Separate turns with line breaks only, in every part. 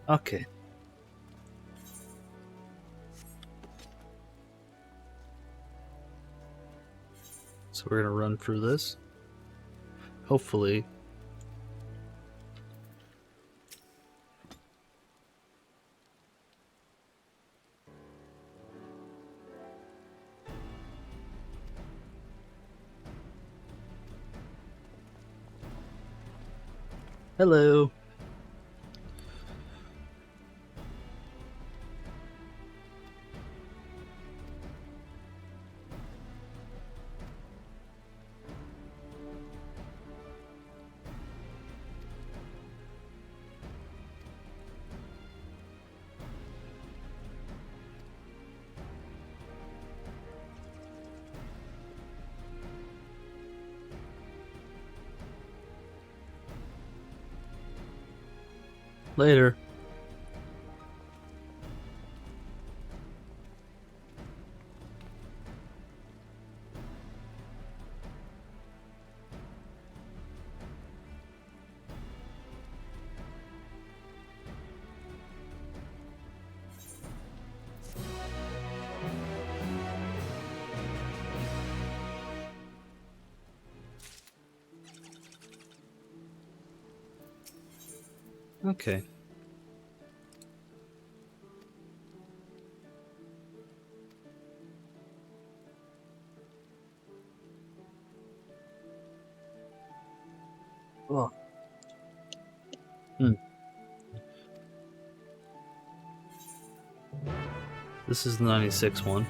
Okay. So we're gonna run through this. Hopefully. Hello. Later. Okay. Oh. This is the 96 one.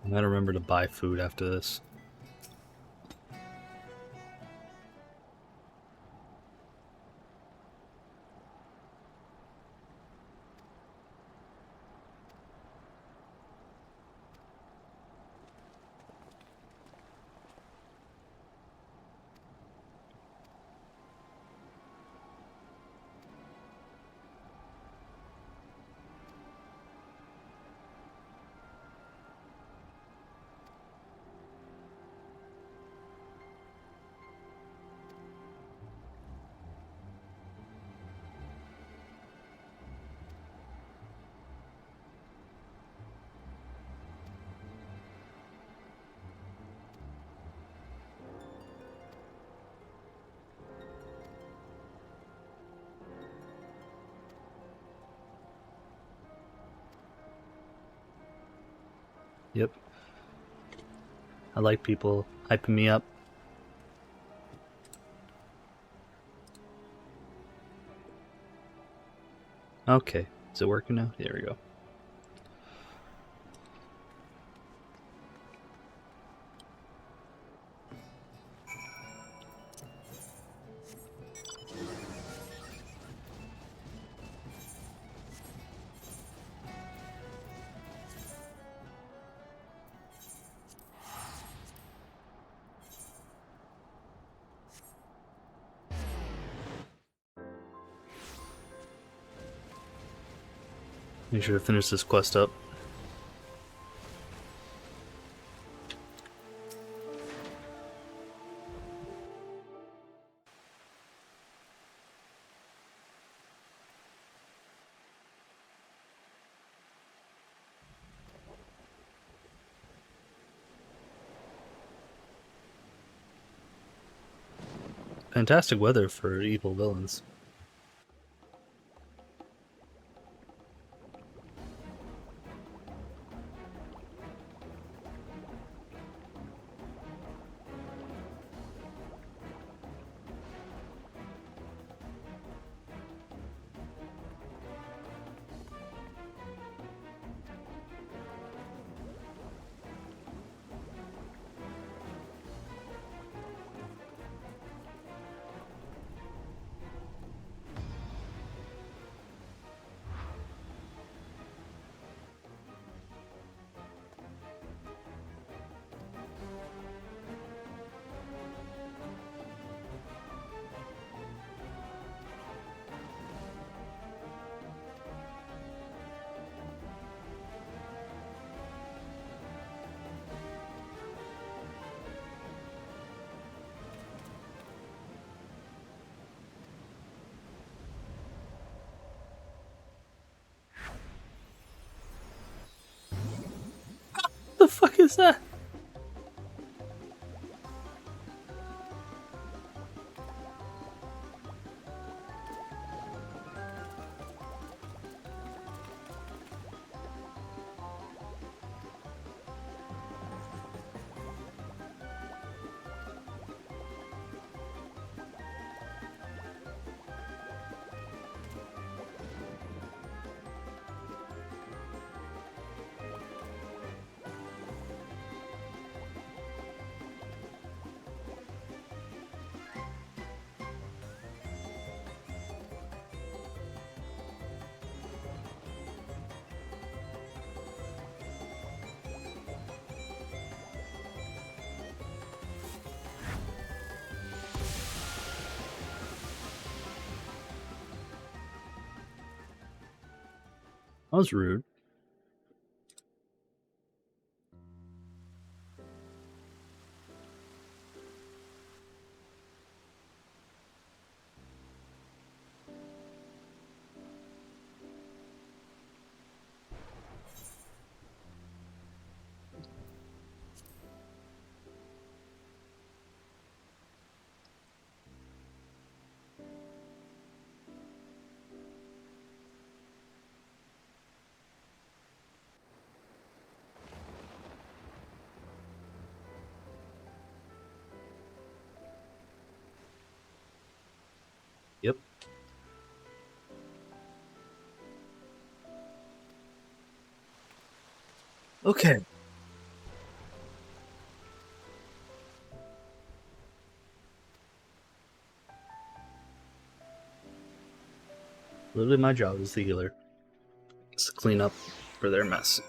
I gotta remember to buy food after this. Yep. I like people hyping me up. Okay. Is it working now? There we go. Make sure to finish this quest up. Fantastic weather for evil villains. the fuck is that? That was rude. Yep. Okay. Literally my job as the healer. It's to clean up for their mess.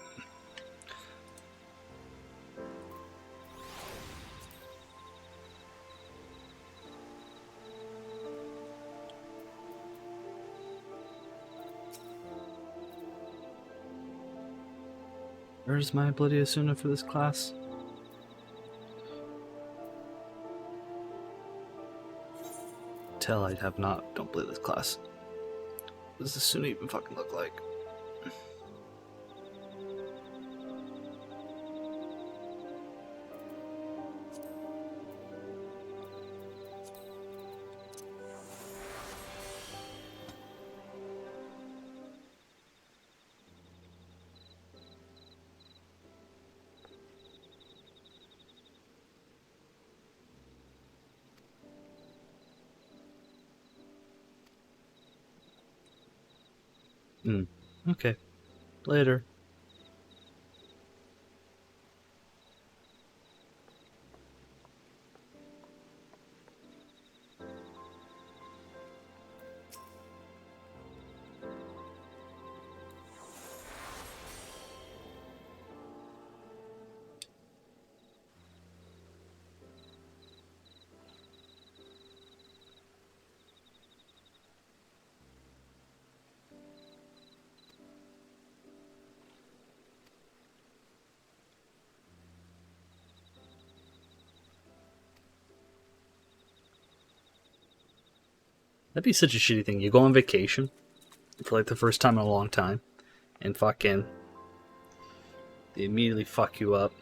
Where's my bloody Asuna for this class? Tell I have not. Don't play this class. What does Asuna even fucking look like? Okay. Later. That'd be such a shitty thing. You go on vacation for like the first time in a long time, and fucking they immediately fuck you up.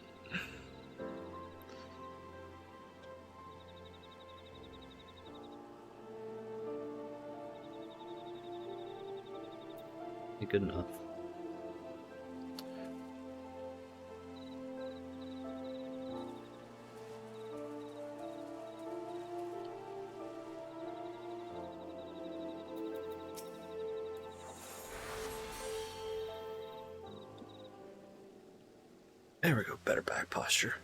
You're good enough. There we go. Better back posture.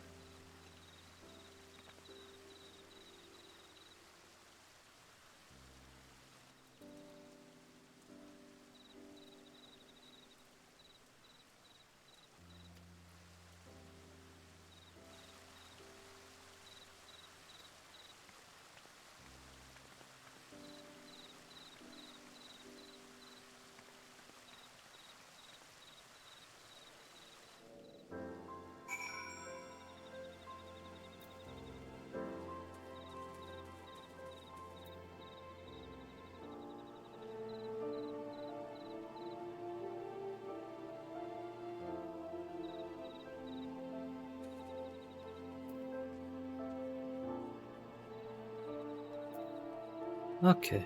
Okay.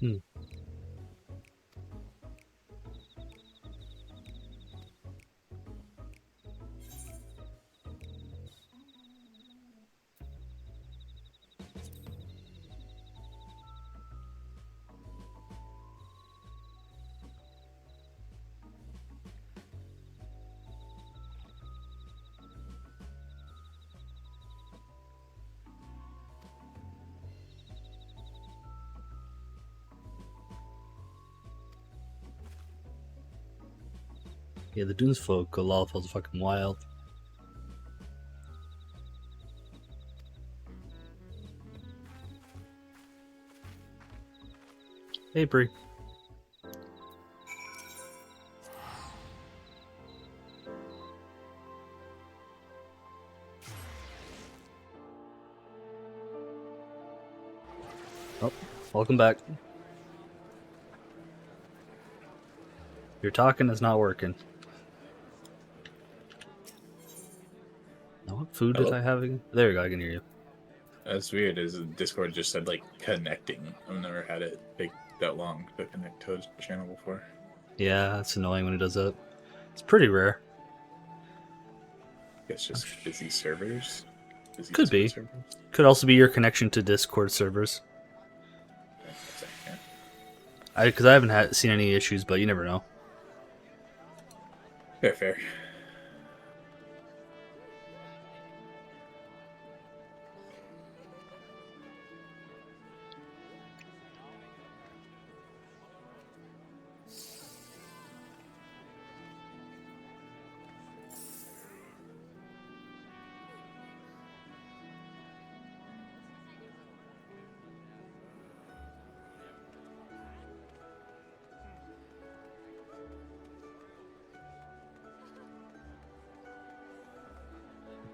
Hmm. Yeah, the Dunes folk, Lawful's fucking wild. Hey, Bree. Oh, welcome back. Your talking is not working. Now, what food did
Hello?
I have again? There you go, I can hear you.
That's weird. Is Discord just said like connecting? I've never had it take that long to connect to a channel before.
Yeah, it's annoying when it does that. It's pretty rare.
It's just busy servers. Busy
Could
Discord
be.
servers.
Could also be your connection to Discord servers.
Yeah.
Because I haven't seen any issues, but you never know.
Fair.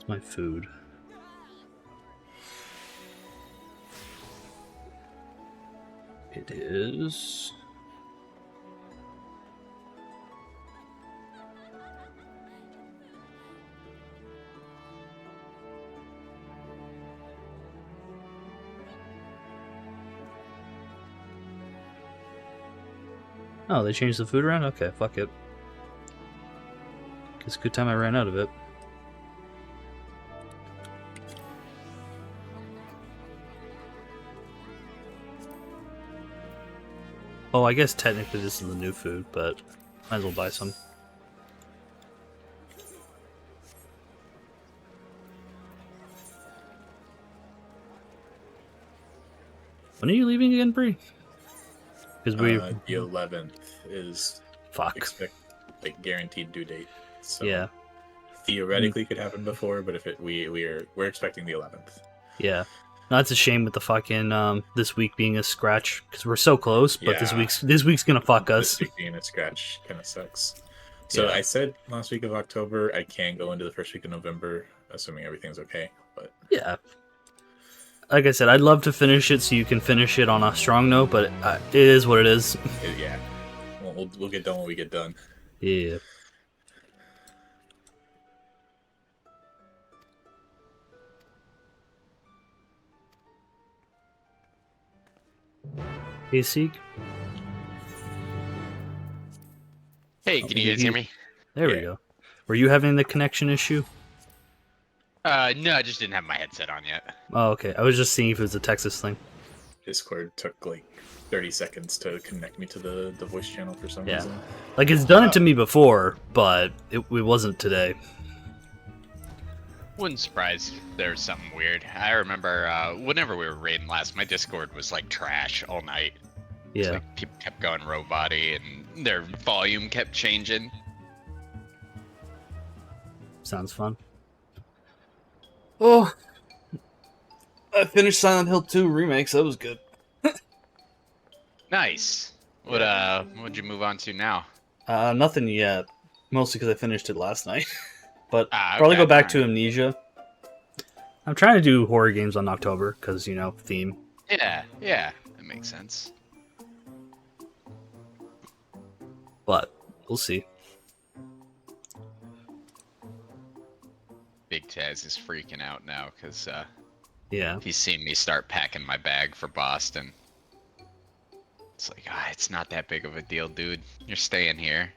It's my food. It is... Oh, they changed the food around? Okay, fuck it. It's a good time I ran out of it. Oh, I guess technically this is the new food, but might as well buy some. When are you leaving again, Bree? Because we...
The 11th is
Fuck.
like guaranteed due date. So
Yeah.
theoretically could happen before, but if we're expecting the 11th.
Yeah. No, that's a shame with the fucking this week being a scratch because we're so close, but
Yeah.
this week's gonna fuck us.
This week being a scratch kind of sucks. So
Yeah.
I said last week of October I can go into the first week of November, assuming everything's okay. But
Yeah. Like I said, I'd love to finish it so you can finish it on a strong note, but it is what it is.
yeah, we'll get done when we get done.
Yeah. Hey, Seek.
Hey, can you guys hear me?
There we go. Were you having the connection issue?
No, I just didn't have my headset on yet.
Oh, okay. I was just seeing if it was a Texas thing.
Discord took like 30 seconds to connect me to the voice channel for some reason.
Like, it's done it to me before, but it wasn't today.
Wouldn't surprise there's something weird. I remember whenever we were raiding last, my Discord was like trash all night.
Yeah.
It's like people kept going robot-y and their volume kept changing.
Sounds fun. Oh, I finished Silent Hill 2 remakes. That was good.
Nice. What'd you move on to now?
Nothing yet. Mostly because I finished it last night. But
Ah,
probably
okay,
go back to
alright.
Amnesia. I'm trying to do horror games on October because theme.
Yeah, that makes sense.
But we'll see.
Big Taz is freaking out now because
Yeah.
he's seen me start packing my bag for Boston. It's like, it's not that big of a deal, dude. You're staying here.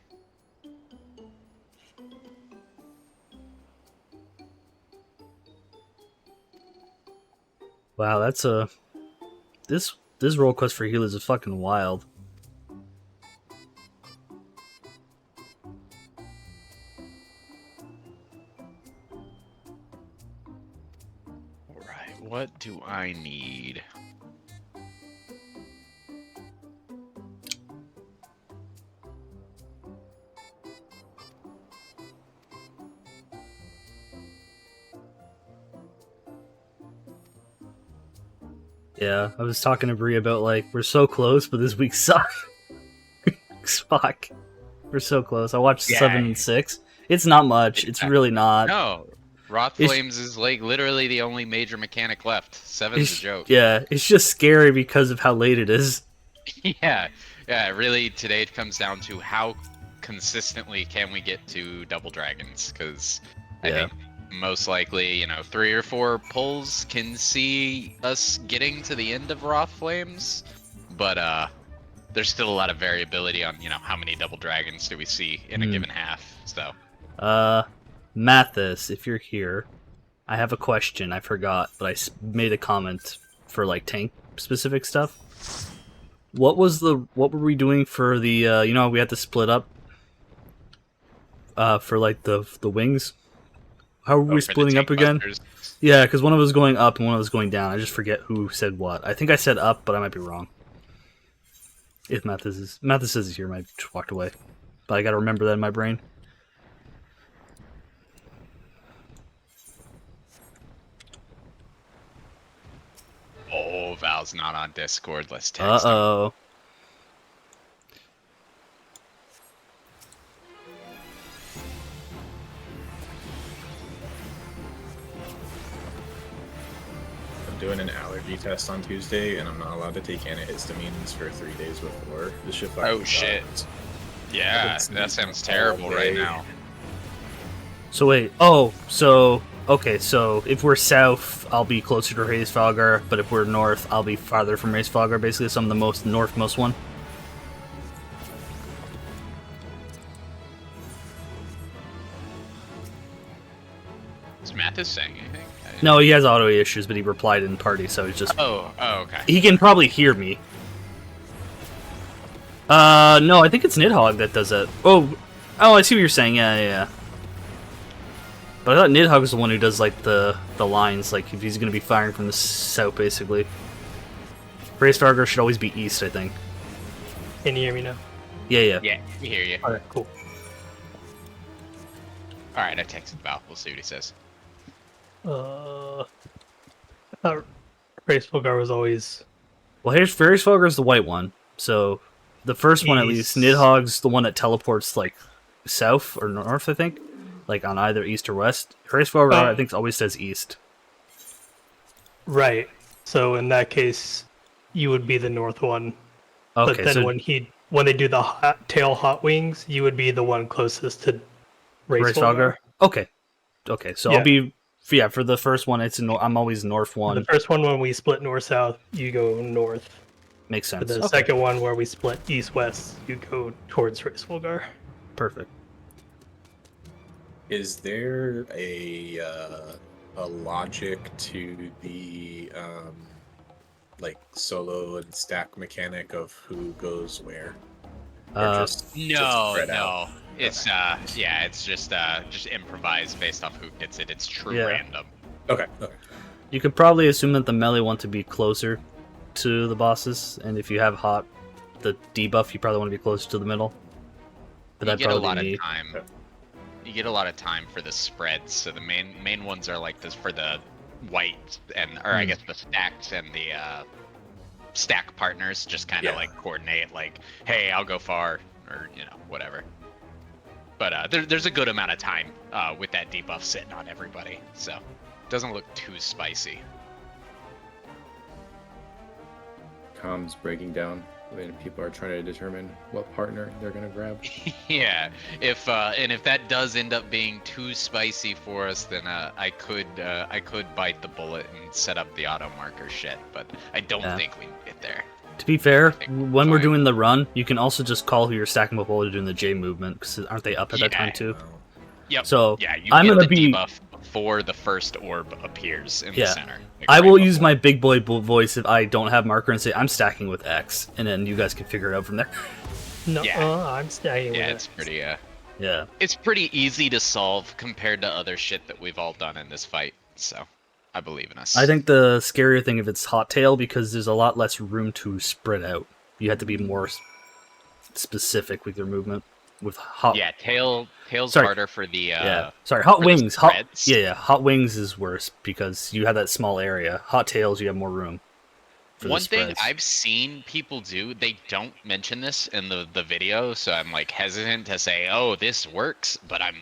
Wow, that's this roll quest for healers is fucking wild.
Alright, what do I need?
Yeah, I was talking to Brie about we're so close, but this week sucks. Fuck, we're so close. I watched
Yeah.
7 and 6. It's not much. It's really not.
No, Wrath
It's-
Flames is like literally the only major mechanic left. 7's a joke.
Yeah, it's just scary because of how late it is.
Yeah, really, today it comes down to how consistently can we get to Double Dragons, because I
Yeah.
think most likely, 3 or 4 pulls can see us getting to the end of Wrath Flames, but there's still a lot of variability on, how many Double Dragons do we see in a given half, so.
Mathis, if you're here, I have a question. I forgot, but I made a comment for tank specific stuff. What were we doing for the we had to split up for the wings? How were we
For the
splitting up
tank
again?
busters.
Yeah, because one of us was going up and one of us was going down. I just forget who said what. I think I said up, but I might be wrong. If Mathis says he's here, I might have just walked away. But I gotta remember that in my brain.
Oh, Val's not on Discord. Let's text him.
Uh-oh.
I'm doing an allergy test on Tuesday, and I'm not allowed to take antihistamines for 3 days before. This shit fucking
Oh, shit.
sucks.
Yeah,
It's
that sounds
all
terrible right
day.
now.
So wait. Okay, so if we're south, I'll be closer to Hraesvelgr, but if we're north, I'll be farther from Hraesvelgr, basically, so I'm the northmost one.
Is Mathis saying anything?
No, he has auto issues, but he replied in party, so he's just...
Oh, okay.
He can probably hear me. No, I think it's Nidhogg that does that. Oh, I see what you're saying. Yeah. But I thought Nidhogg was the one who does the lines, if he's gonna be firing from the south, basically. Hraesvelgr should always be east, I think.
Can you hear me now?
Yeah.
Yeah, we hear you.
Alright, cool.
Alright, I texted Val. We'll see what he says.
I thought Hraesvelgr was always...
Well, here's Hraesvelgr is the white one, so the first one at least.
East.
Nidhogg's the one that teleports south or north, I think, on either east or west. Hraesvelgr, I think, always says east.
Right. So in that case, you would be the north one.
Okay,
But then
so
when they do the hot wings, you would be the one closest to
Hraesvelgr. Okay, so
Yeah.
I'll be for the first one. I'm always north one.
The first one, when we split north-south, you go north.
Makes
For
sense.
the
Okay,
second one, where we split east-west, you go towards Hraesvelgr.
perfect.
Is there a logic to the solo and stack mechanic of who goes where? Or just spread out?
It's it's just improvised based off who gets it. It's true
Yeah.
random.
Okay.
You could probably assume that the melee want to be closer to the bosses, and if you have the debuff, you probably want to be closer to the middle. But
You
that'd
get a
probably
lot
be
of
neat.
time. You get a lot of time for the spreads. So the main ones are this for the white or I guess the stacks and the stack partners just kind of
Yeah.
like coordinate, like, hey, I'll go far, or whatever. But there's a good amount of time with that debuff sitting on everybody, so it doesn't look too spicy.
Comms breaking down when people are trying to determine what partner they're gonna grab.
Yeah, if that does end up being too spicy for us, then I could bite the bullet and set up the auto marker shit, but I don't think we can get there.
To be fair,
think
when we're
fine.
doing the run, you can also just call who you're stacking up while you're doing the J movement, because aren't they up at that time too?
Yep.
So
Yeah, you
I'm
get
gonna
the
be.
debuff before the first orb appears in the
Yeah.
center. like,
I
right
will use
before.
my big boy voice if I don't have marker and say I'm stacking with X, and then you guys can figure it out from there.
No,
Yeah.
I'm staying
Yeah,
with
it's
it.
pretty
Yeah.
it's pretty easy to solve compared to other shit that we've all done in this fight. So, I believe in us.
I think the scarier thing if it's hot tail because there's a lot less room to spread out. You have to be more specific with your movement. With hot.
Yeah, tail's
Sorry.
harder for the
Yeah. Sorry, hot
for the
wings. Hot.
spreads.
Yeah, hot wings is worse because you have that small area. Hot tails, you have more room. For
One
the
thing
spreads.
I've seen people do, they don't mention this in the video, so I'm like hesitant to say, oh, this works, but I'm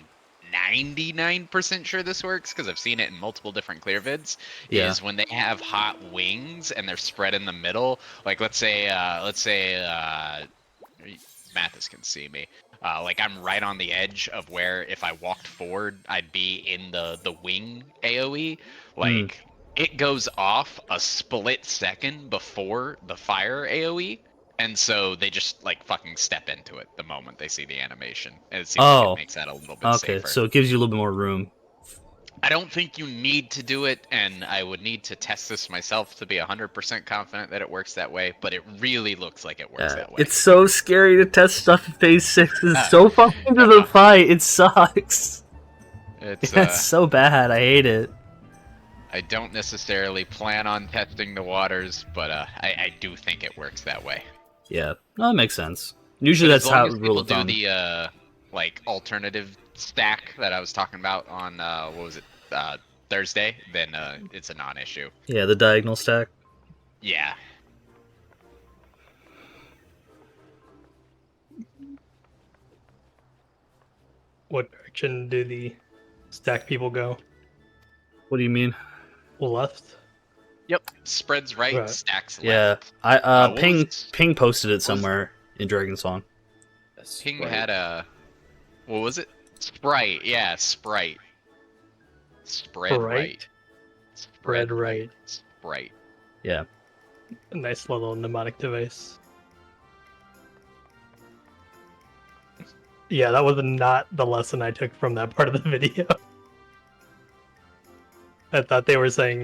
99% sure this works because I've seen it in multiple different clear vids.
Yeah.
Is when they have hot wings and they're spread in the middle. Like let's say Mathis can see me. Like I'm right on the edge of where if I walked forward, I'd be in the wing AOE. Like it goes off a split second before the fire AOE. And so they just like fucking step into it the moment they see the animation. And it seems like it makes that a little bit
Okay,
safer.
so it gives you a little bit more room.
I don't think you need to do it, and I would need to test this myself to be 100% confident that it works that way, but it really looks like it works that way.
It's so scary to test stuff in phase 6. It's so far into the fight. It sucks. It's so bad. I hate it.
I don't necessarily plan on testing the waters, but I do think it works that way.
Yeah, no, that makes sense. Usually
But
that's
as long
how
as
rule
people
of
do
thumb.
the like alternative stack that I was talking about on what was it Thursday, then it's a non-issue.
Yeah, the diagonal stack.
Yeah.
What direction do the stack people go?
What do you mean?
Left?
Yep. Spreads right,
Right.
stacks
Yeah,
left.
I
what
Ping
was-
Ping posted it
was-
somewhere in Dragon Song.
Ping had a what was it? Sprite, yeah, Sprite. Spread right.
Spread right.
Sprite.
Yeah,
A nice little mnemonic device. Yeah, that was not the lesson I took from that part of the video. I thought they were saying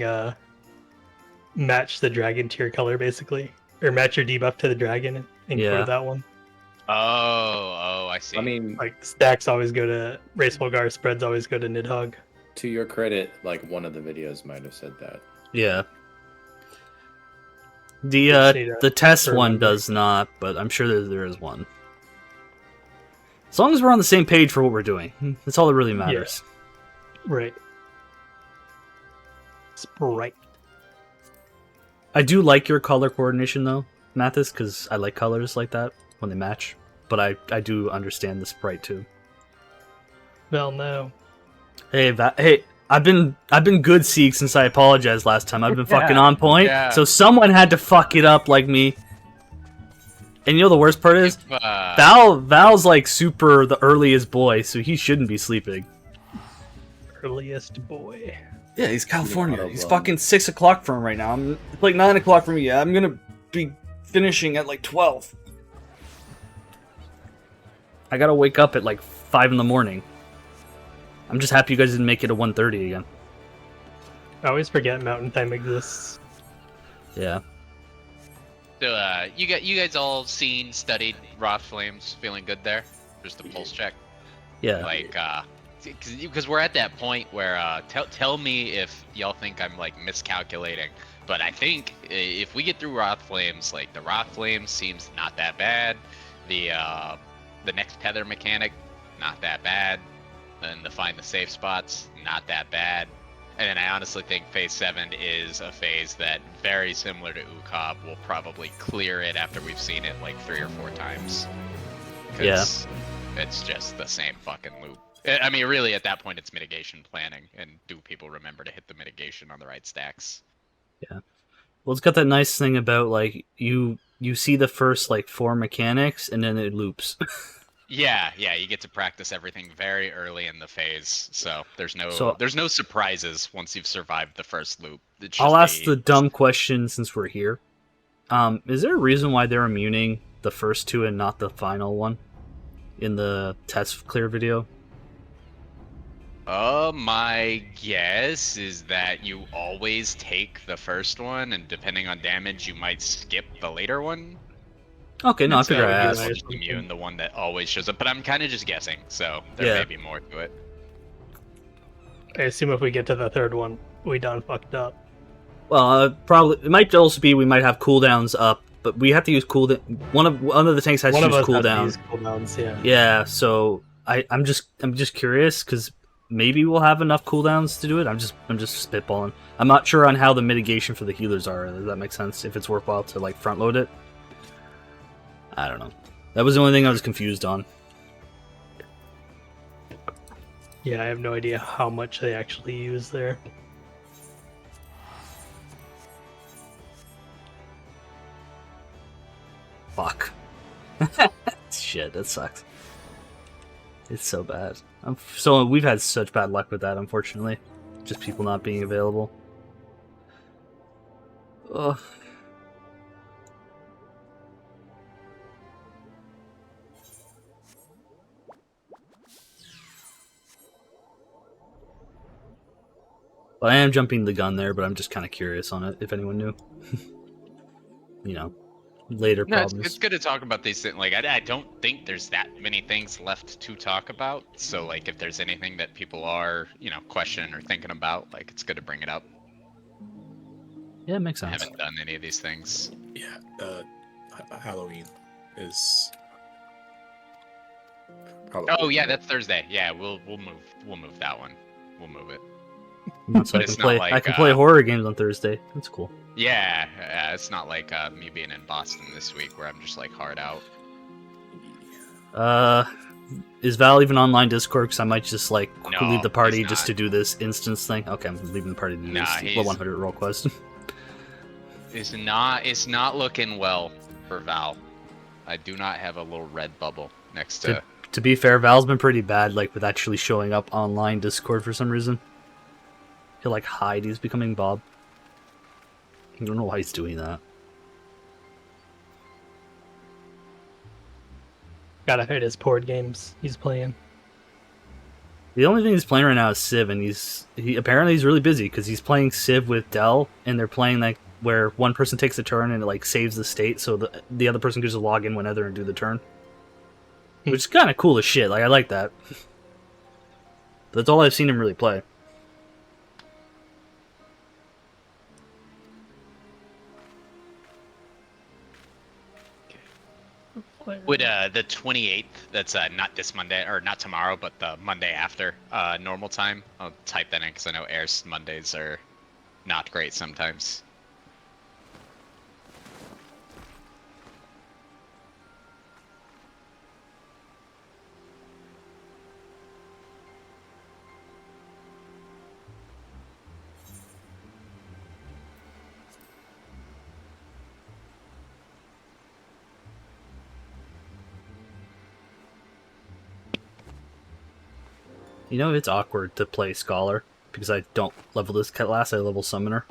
match the dragon to your color, basically. Or match your debuff to the dragon and
Yeah.
quote that one.
Oh, I see.
I mean,
Like, stacks always go to Race Volgar, spreads always go to Nidhogg.
to your credit, like one of the videos might have said that.
yeah.
Just need
The
to
test one
remember.
does not, but I'm sure there is one. As long as we're on the same page for what we're doing, that's all that really matters.
Right. Sprite.
I do like your color coordination though, Mathis, because I like colors like that when they match. But I do understand the sprite too.
Well, no.
Hey, hey, I've been good, Seek, since I apologized last time. I've been fucking on point.
yeah.
So someone had to fuck it up like me. And you know the worst part is, Val's like super the earliest boy, so he shouldn't be sleeping.
Earliest boy.
Yeah, he's California. He's
Auto-blown.
fucking 6 o'clock for him right now. It's like 9 o'clock for me. Yeah, I'm gonna be finishing at like 12. I gotta wake up at like 5 in the morning. I'm just happy you guys didn't make it at 1:30 again.
I always forget Mountain Time exists.
Yeah.
So, you guys all seen, studied Wrath Flames, feeling good there? Just a pulse check.
Yeah.
Like, because we're at that point where, tell me if y'all think I'm like miscalculating. But I think if we get through Wrath Flames, like the Wrath Flames seems not that bad. The next tether mechanic, not that bad. Then to find the safe spots, not that bad. And I honestly think Phase 7 is a phase that, very similar to Ukab, will probably clear it after we've seen it like 3 or 4 times. Because it's just the same fucking loop. I mean, really, at that point, it's mitigation planning. And do people remember to hit the mitigation on the right stacks?
Yeah. Well, it's got that nice thing about, like, you see the first, like, 4 mechanics, and then it loops.
Yeah, you get to practice everything very early in the phase, so there's
So-
no surprises once you've survived the first loop. It's
I'll
just
ask the dumb question since we're here. Is there a reason why they're immuning the first 2 and not the final one in the test clear video?
My guess is that you always take the first one, and depending on damage, you might skip the later one.
Okay, no, I
And so
figure I
you
asked.
want to immune the one that always shows up, but I'm kind of just guessing, so there may be more to it.
I assume if we get to the third one, we done fucked up.
Well, probably it might also be we might have cooldowns up, but we have to use cooldown. One of the tanks has
One
to
of
use
us has to
cooldown.
use cooldowns, yeah.
Yeah, so I'm just curious because maybe we'll have enough cooldowns to do it. I'm just spitballing. I'm not sure on how the mitigation for the healers are. Does that make sense? If it's worthwhile to like front load it. I don't know. That was the only thing I was confused on.
Yeah, I have no idea how much they actually use there.
Fuck. Shit, that sucks. It's so bad. So we've had such bad luck with that, unfortunately. Just people not being available. Ugh. Well, I am jumping the gun there, but I'm just kind of curious on it, if anyone knew. You know, later
No,
problems.
it's good to talk about these things. Like, I don't think there's that many things left to talk about. So, like, if there's anything that people are, questioning or thinking about, like, it's good to bring it up.
Yeah, it makes
I
sense.
haven't done any of these things.
Yeah, Halloween is probably.
Oh yeah, that's Thursday. Yeah, we'll move that one. We'll move it.
So I
it's
can
not
play.
like,
I can play horror games on Thursday. That's cool.
Yeah, it's not like me being in Boston this week where I'm just like hard out.
Is Val even online Discord? Because I might just like
No,
leave the party
he's
just
not.
to do this instance thing. Okay, I'm leaving the party to do
Nah,
this
he's-
100 roll quest.
It's not looking well for Val. I do not have a little red bubble next to.
To be fair, Val's been pretty bad, like with actually showing up online Discord for some reason. He'll like hide. He's becoming Bob. I don't know why he's doing that.
Gotta hide his board games he's playing.
The only thing he's playing right now is Civ, and he apparently he's really busy because he's playing Civ with Dell, and they're playing like where one person takes a turn and it like saves the state, so the other person can just log in whenever and do the turn, which is kind of cool as shit. Like I like that. That's all I've seen him really play.
Would the 28th? That's not this Monday or not tomorrow, but the Monday after normal time. I'll type that in because I know Air's Mondays are not great sometimes.
You know, it's awkward to play Scholar because I don't level this class. I level Summoner,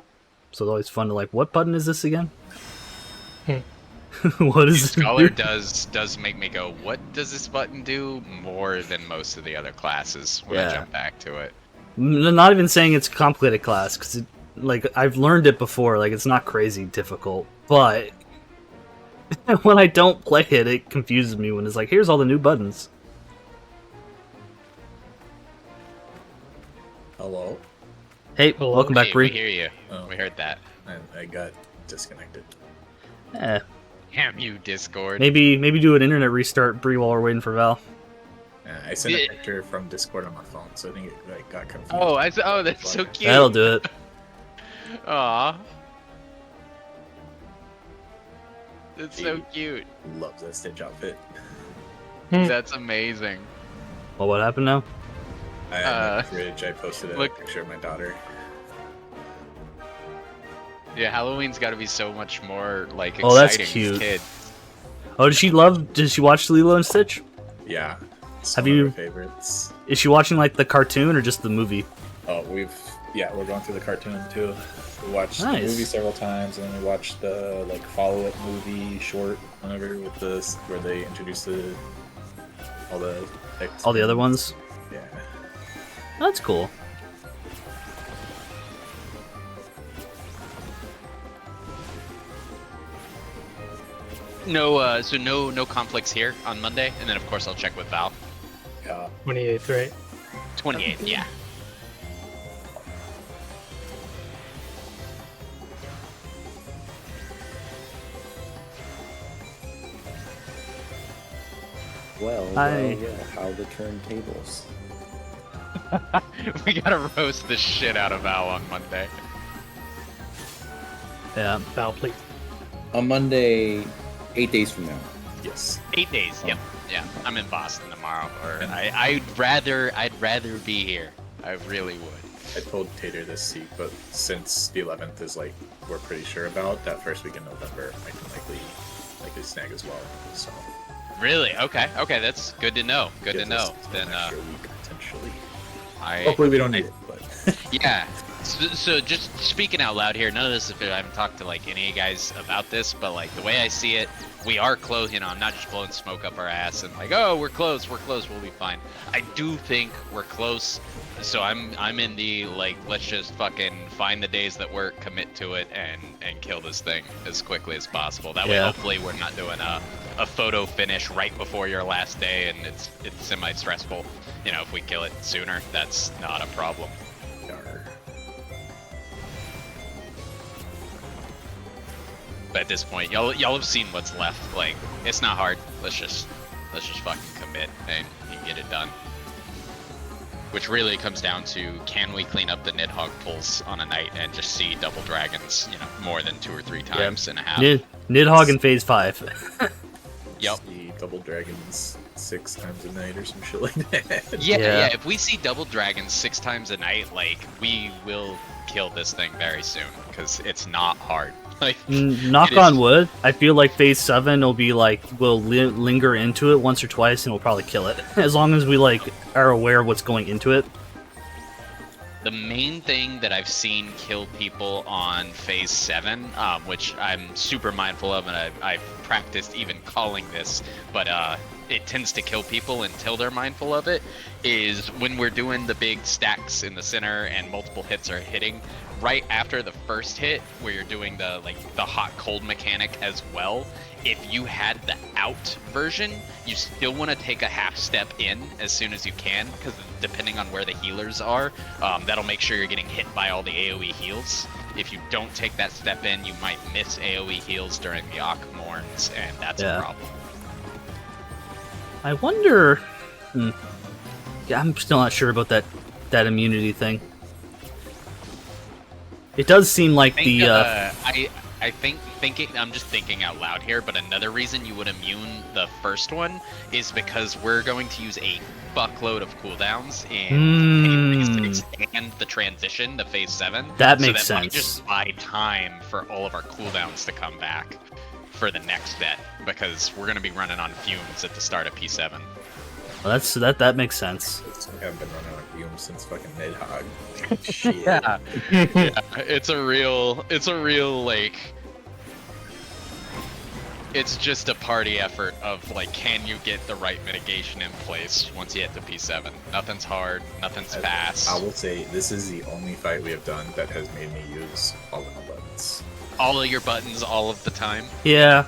so it's always fun to like. What button is this again? What is this?
Scholar does make me go, what does this button do? More than most of the other classes when I jump back to it.
Not even saying it's a complicated class because like I've learned it before. Like it's not crazy difficult, but when I don't play it, it confuses me when it's like, here's all the new buttons.
Hello?
Hey,
Hello?
welcome back,
Hey, we
Bree.
hear you.
Oh.
We heard that.
I got disconnected.
Damn you, Discord.
Maybe do an internet restart, Bree, while we're waiting for Val.
I I sent
Yeah.
a picture from Discord on my phone, so I think it like got confused.
Oh, that's so cute.
That'll do it.
Aw. That's so cute.
Loves that Stitch outfit.
That's amazing.
Well, what happened now?
I had my fridge. I posted a
look-
picture of my daughter.
Yeah, Halloween's got to be so much more like exciting
Oh, that's
for
cute.
kids.
Oh, did she watch Lilo and Stitch?
Yeah. It's
Have
one of
you-
her favorites?
Is she watching like the cartoon or just the movie?
Oh, we're going through the cartoon too. We watched
Nice.
the movie several times, and then we watched the like follow-up movie short whenever with this where they introduced all the
All the other ones?
Yeah.
That's cool.
So no conflicts here on Monday, and then of course I'll check with Val.
Yeah.
28th, right?
28th, yeah.
Well,
Hi.
yeah, how the turntables.
We gotta roast the shit out of Val on Monday.
Yeah.
Val, please.
On Monday, 8 days from now.
Yes.
8 days. Yep. Yeah. I'm in Boston tomorrow, or I'd rather be here. I really would.
I told Tater this seat, but since the 11th is like we're pretty sure about that first week in November, I can likely snag as well. So
Really? Okay. Okay. That's good to know. Good to
gives
know.
us
Then
an extra week potentially.
I
Hopefully we don't need it, but
yeah. So just speaking out loud here, none of this, if I haven't talked to like any of you guys about this, but like the way I see it, we are close. You know, I'm not just blowing smoke up our ass and like, oh, we're close, we'll be fine. I do think we're close. So I'm in the like, let's just fucking find the days that work, commit to it, and kill this thing as quickly as possible. That way,
Yeah.
hopefully, we're not doing a photo finish right before your last day, and it's semi-stressful. You know, if we kill it sooner, that's not a problem.
Yarr.
But at this point, y'all have seen what's left. Like, it's not hard. Let's just fucking commit and get it done. Which really comes down to, can we clean up the Nidhogg pulls on a night and just see double dragons, you know, more than 2 or 3 times in a half?
Nidhogg in phase 5.
Yep.
See double dragons 6 times a night or some shit like that.
Yeah. If we see double dragons 6 times a night, like, we will kill this thing very soon, because it's not hard. Like,
Knock
it is-
on wood, I feel like phase 7 will be like, we'll linger into it once or twice and we'll probably kill it. As long as we like are aware of what's going into it.
The main thing that I've seen kill people on phase 7, which I'm super mindful of, and I've practiced even calling this, but it tends to kill people until they're mindful of it, is when we're doing the big stacks in the center and multiple hits are hitting. Right after the first hit, where you're doing the hot cold mechanic as well, if you had the out version, you still want to take a half step in as soon as you can, because depending on where the healers are, that'll make sure you're getting hit by all the AoE heals. If you don't take that step in, you might miss AoE heals during the Akmorns, and that's
Yeah.
a problem.
I wonder... Yeah, I'm still not sure about that immunity thing. It does seem like
I'm just thinking out loud here, but another reason you would immune the first one is because we're going to use a fuckload of cooldowns in phase 6 and the transition to phase 7.
That makes
so that
sense.
might just buy time for all of our cooldowns to come back for the next set, because we're going to be running on fumes at the start of P7.
Well, that makes sense.
I haven't been running on fumes since fucking Nidhogg. Shit.
Yeah, it's a real like, it's just a party effort of like, can you get the right mitigation in place once you hit the P7? Nothing's hard, nothing's fast.
I will say this is the only fight we have done that has made me use all of my buttons.
All of your buttons all of the time.
Yeah.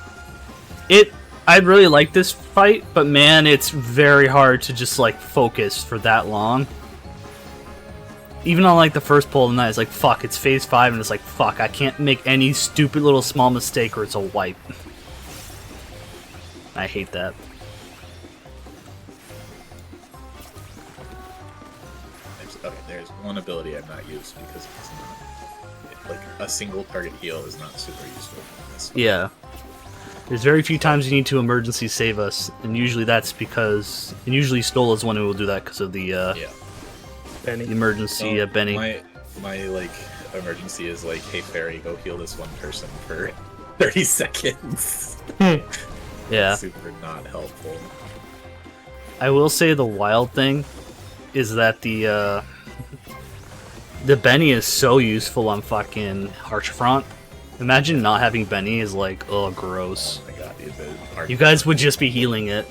I really like this fight, but man, it's very hard to just like focus for that long. Even on like the first pull of the night, it's like, fuck, it's phase 5, and it's like, fuck, I can't make any stupid little small mistake or it's a wipe. I hate that.
okay, there's one ability I've not used because it's not like a single target heal is not super useful in this.
Yeah. There's very few times you need to emergency save us, and usually that's because... And usually Stola's one who will do that because of the
Yeah.
Benny.
emergency Benny.
My like emergency is like, hey fairy, go heal this one person for 30 seconds.
Yeah.
Super not helpful.
I will say the wild thing is that the Benny is so useful on fucking Harchfront. Imagine not having Benny is like, oh, gross.
Oh my god, dude,
You guys would just be healing it.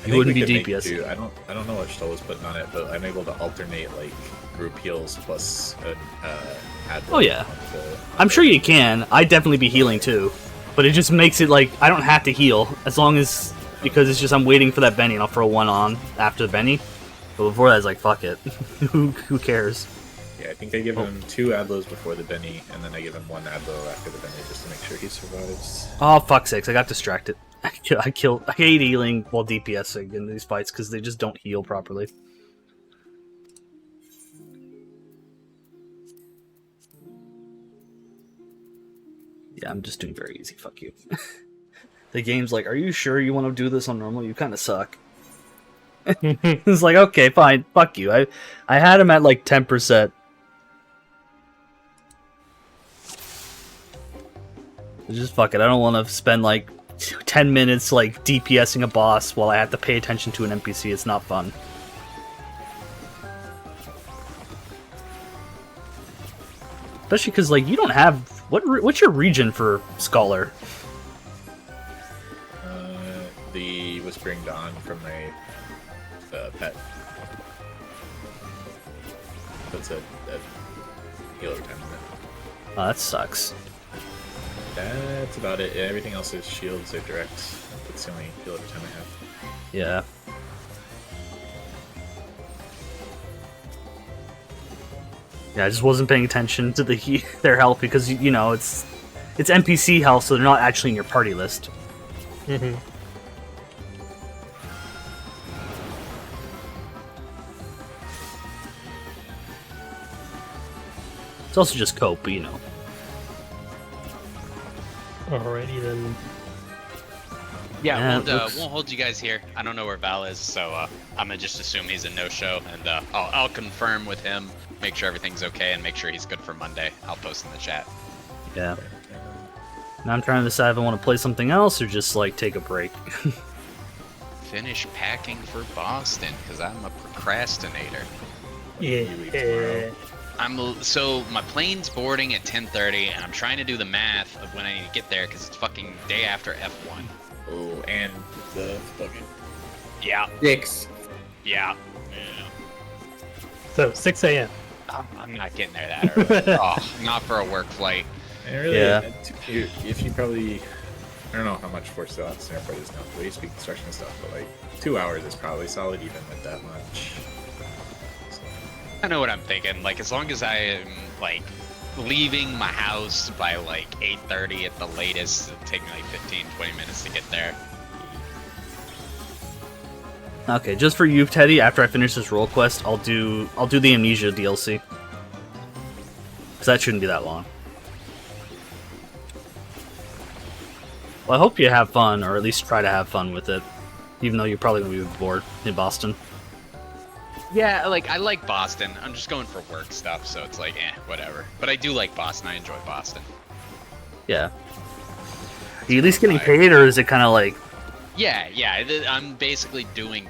You wouldn't be DPS.
Dude, I don't know what Stoll was putting on it, but I'm able to alternate like group heals plus an ad.
Oh yeah, I'm sure you can. I'd definitely be healing too, but it just makes it like I don't have to heal as long as because it's just I'm waiting for that Benny and I'll throw one on after the Benny. But before that, it's like fuck it, who cares?
Yeah, I think I give him 2 Adlos before the Benny, and then I give him 1 Adlo after the Benny just to make sure he survives.
Oh fuck sakes, I got distracted. I hate healing while DPSing in these fights because they just don't heal properly. Yeah, I'm just doing very easy. Fuck you. The game's like, are you sure you want to do this on normal? You kind of suck. It's like, okay, fine. Fuck you. I had him at like 10%. Just fuck it. I don't want to spend like 10 minutes like DPSing a boss while I have to pay attention to an NPC. It's not fun. Especially because like you don't have what's your region for Scholar?
The Whispering Dawn from my pet. That's a healer time limit.
Oh, that sucks.
That's about it. Yeah, everything else is shields or direct. That's the only healer time I have.
Yeah. Yeah, I just wasn't paying attention to their health because you know it's NPC health, so they're not actually in your party list.
Mm-hmm.
It's also just cope, but you know.
Alrighty then.
Yeah,
it looks-
won't hold you guys here. I don't know where Val is, so I'm gonna just assume he's a no-show, and I'll confirm with him, make sure everything's okay, and make sure he's good for Monday. I'll post in the chat.
Yeah. Now I'm trying to decide if I want to play something else or just like take a break.
Finish packing for Boston, because I'm a procrastinator.
Yeah.
So my plane's boarding at 10:30, and I'm trying to do the math of when I need to get there, because it's fucking day after F1.
Oh, and the fucking
Yeah.
6.
Yeah.
So 6 a.m.
I'm not getting there that early. Oh, not for a work flight.
And really,
Yeah.
if you probably, I don't know how much Force Austin Airport is now, but you speak construction and stuff, but like 2 hours is probably solid even with that much. So,
I know what I'm thinking. Like, as long as I am, like, leaving my house by, like, 8:30 at the latest, it'll take me, like, 15-20 minutes to get there.
Okay, just for you, Teddy, after I finish this role quest, I'll do the Amnesia DLC. Because that shouldn't be that long. Well, I hope you have fun, or at least try to have fun with it. Even though you're probably going to be bored in Boston.
Yeah, like, I like Boston. I'm just going for work stuff, so it's like, whatever. But I do like Boston. I enjoy Boston.
Yeah. Are you at least getting paid, or is it kind of like...
Yeah. I'm basically doing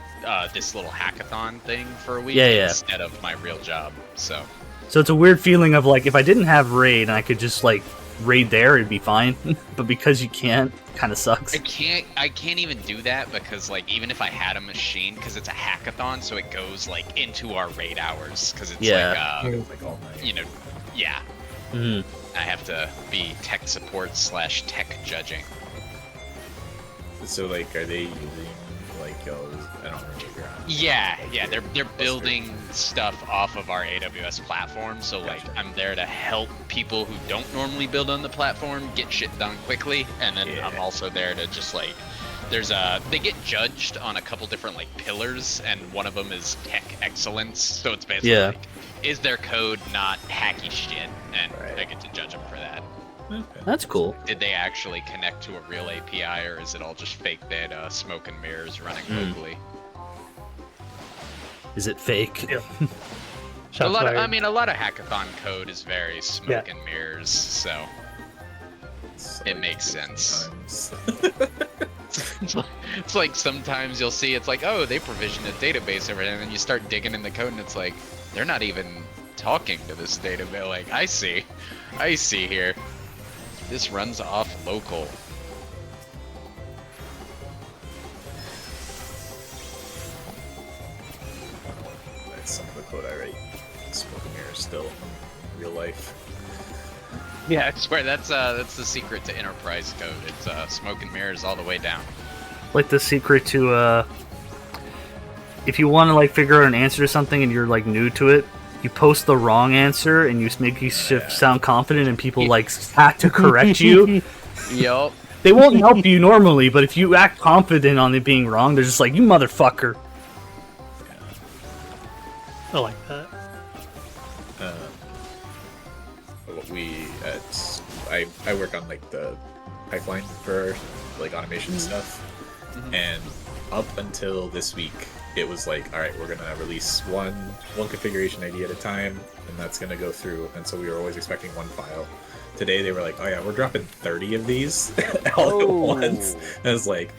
this little hackathon thing for a week instead of my real job, so...
So it's a weird feeling of, like, if I didn't have raid and I could just, like, raid there, it'd be fine. But because you can't, kind of sucks.
I can't even do that because, like, even if I had a machine, because it's a hackathon, so it goes, like, into our raid hours, because it's
like all night.
you know, yeah.
Mhm.
I have to be tech support / tech judging.
So like, are they using like y'all's? I don't remember if you're on.
Yeah, they're building stuff off of our AWS platform, so like
Gotcha.
I'm there to help people who don't normally build on the platform get shit done quickly, and then
Yeah.
I'm also there to just like they get judged on a couple different like pillars, and one of them is tech excellence. So it's basically
Yeah.
like, is their code not hacky shit? And
Right.
I get to judge them for that.
Okay.
That's cool.
Did they actually connect to a real API, or is it all just fake data, smoke and mirrors running locally?
Is it fake?
Yeah.
A
Shots
lot of,
fired.
I mean, a lot of hackathon code is very smoke and mirrors, so
It's
it
like
makes sense.
sometimes.
It's like sometimes you'll see it's like, oh, they provisioned a database over there, and then you start digging in the code, and it's like they're not even talking to this database. Like, I see here. This runs off local.
That's some of the code I write. Smoke and mirrors still in real life.
Yeah, I swear that's the secret to enterprise code. It's smoke and mirrors all the way down.
Like the secret to if you want to like figure out an answer to something and you're like new to it, you post the wrong answer and you make you sound confident, and people like have to correct you.
Yup.
They won't help you normally, but if you act confident on it being wrong, they're just like, you motherfucker.
I like that.
I work on like the pipeline for like automation stuff, and up until this week it was like, all right, we're gonna release one configuration ID at a time, and that's gonna go through, and so we were always expecting one file. Today they were like, oh yeah, we're dropping 30 of these all at once. And I was like,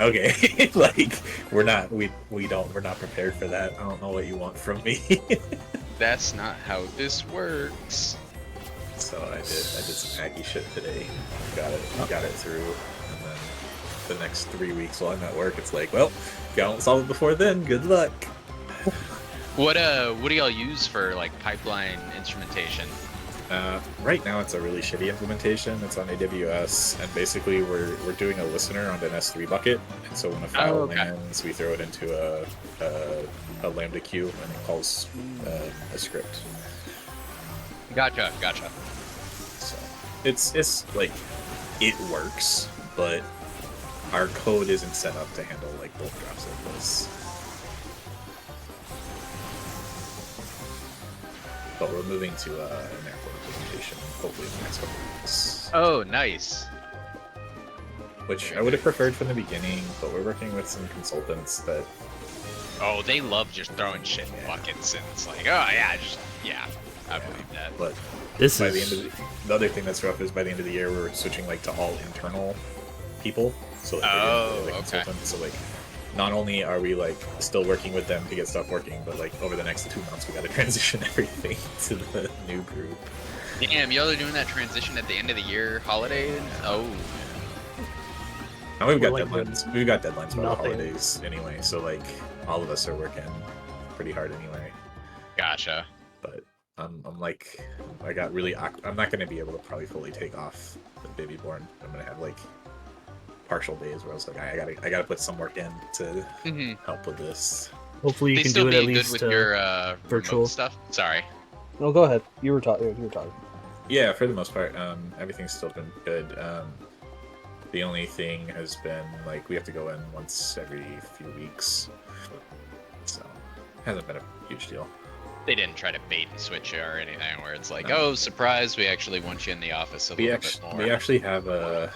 okay, like we're not prepared for that. I don't know what you want from me.
That's not how this works.
So I did some hacky shit today. Got it through, and then the next 3 weeks while I'm at work, it's like, well, if y'all don't solve it before then, good luck.
What do y'all use for like pipeline instrumentation?
Right now it's a really shitty implementation. It's on AWS, and basically we're doing a listener on an S3 bucket, and so when a file lands, we throw it into a Lambda queue, and it calls a script.
Gotcha.
So it's like, it works, but our code isn't set up to handle like bulk drops like this. But we're moving to an airport implementation, hopefully in the next couple of weeks.
Oh, nice.
Which I would have preferred from the beginning, but we're working with some consultants that.
Oh, they love just throwing shit in buckets, and it's like, oh yeah, I believe that.
But
This
by
is
the end of the other thing that's rough is by the end of the year we're switching like to all internal people. So like,
okay.
consultants. So like, not only are we like still working with them to get stuff working, but like over the next 2 months we got to transition everything to the new group.
Damn, y'all are doing that transition at the end of the year holiday? Oh.
And we've got
We're, like,
deadlines. We've got deadlines for the
nothing.
holidays anyway. So like, all of us are working pretty hard anyway.
Gotcha.
But I'm like, I got really. I'm not going to be able to probably fully take off the baby born. I'm going to have like partial days where I was like, I gotta put some work in to help with this.
hopefully you
They
can
still
do it
be
at
good
least
with your
virtual
remote stuff? Sorry.
No, go ahead. You were talking.
Yeah, for the most part, everything's still been good. The only thing has been like we have to go in once every few weeks, so it hasn't been a huge deal.
They didn't try to bait and switch you or anything where it's like, oh, surprise, we actually want you in the office a little bit more.
We actually have a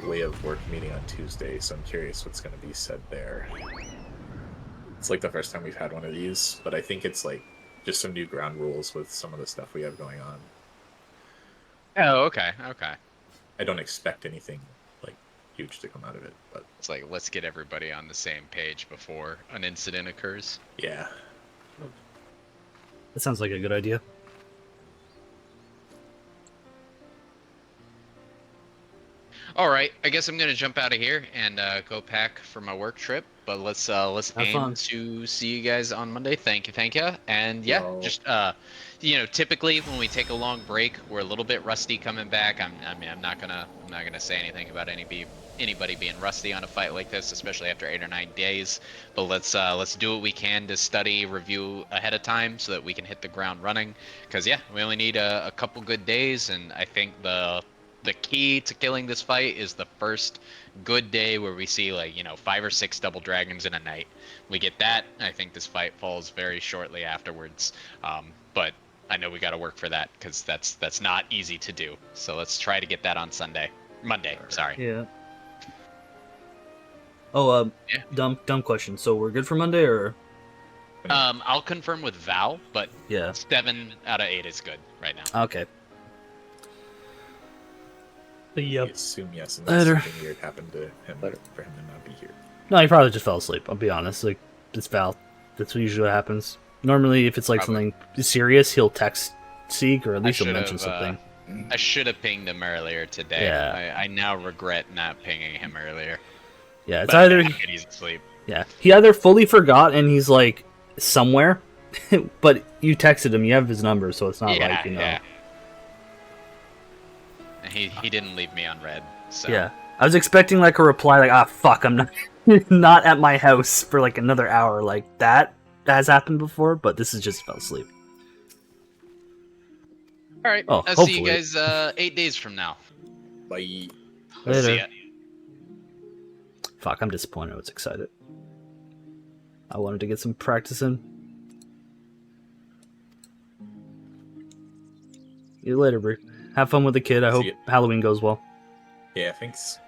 way of work meeting on Tuesday, so I'm curious what's going to be said there. It's like the first time we've had one of these, but I think it's like just some new ground rules with some of the stuff we have going on.
Oh, okay.
I don't expect anything like huge to come out of it, but
It's like, let's get everybody on the same page before an incident occurs.
yeah.
That sounds like a good idea.
All right, I guess I'm gonna jump out of here and go pack for my work trip. But let's aim
fun.
to see you guys on Monday. Thank you, and yeah,
Yo.
just typically when we take a long break, we're a little bit rusty coming back. I'm not gonna say anything about anybody being rusty on a fight like this, especially after 8 or 9 days. But let's do what we can to study, review ahead of time so that we can hit the ground running. Because yeah, we only need a couple good days, and I think the the key to killing this fight is the first good day where we see like 5 or 6 double dragons in a night. We get that, I think this fight falls very shortly afterwards. But I know we got to work for that because that's not easy to do. So let's try to get that on Monday. Sorry.
Yeah. Oh,
Yeah.
dumb question. So we're good for Monday, or
I'll confirm with Val, but
yeah?
7 out of 8 is good right now.
Okay.
The
I assume yes, unless
Later.
something weird happened to him for him to not be here.
No, he probably just fell asleep. I'll be honest. Like, it's Val. That's usually what happens. Normally, if it's like
Probably.
something serious, he'll text Seek, or at least he'll
should've,
mention something.
I should have pinged him earlier today.
Yeah.
I now regret not pinging him earlier.
Yeah, it's
But
either
he's asleep.
yeah, he either fully forgot and he's like somewhere, but you texted him. You have his number, so it's not like
Yeah. And he didn't leave me on red. So
Yeah, I was expecting like a reply like, fuck, I'm not not at my house for like another hour. Like that has happened before, but this is just fell asleep.
All right.
Oh,
I'll see you
hopefully.
guys 8 days from now.
Bye.
See
Later.
ya.
Fuck, I'm disappointed. I was excited. I wanted to get some practice in. See you later, Brie. Have fun with the kid. I hope
ya.
Halloween goes well.
Yeah, thanks.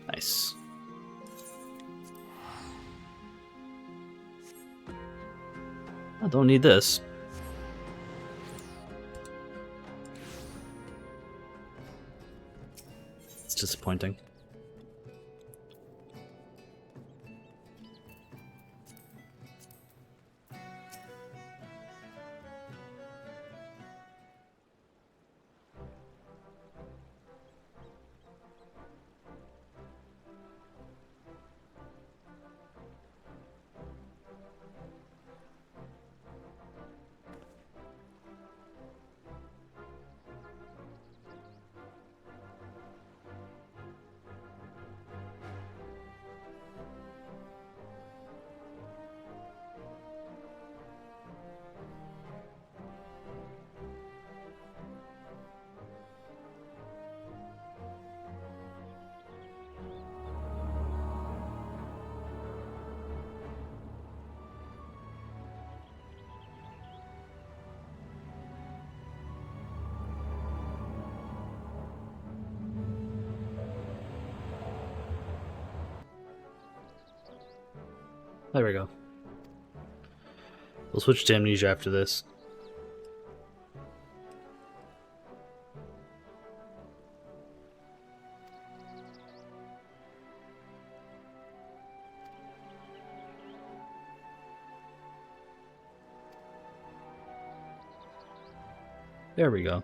Nice. I don't need this. It's disappointing. There we go. We'll switch to Amnesia after this. There we go.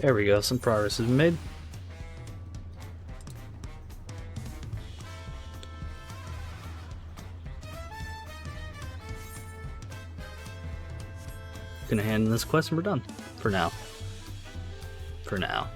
There we go. Some progress has been made. Gonna hand in this quest and we're done. For now. For now.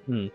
Hmm.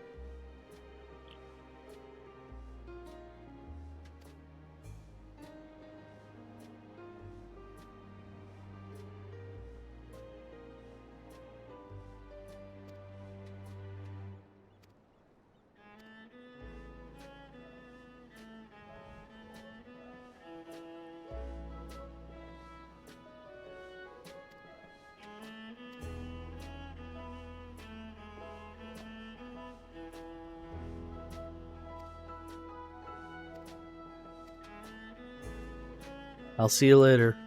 I'll see you later.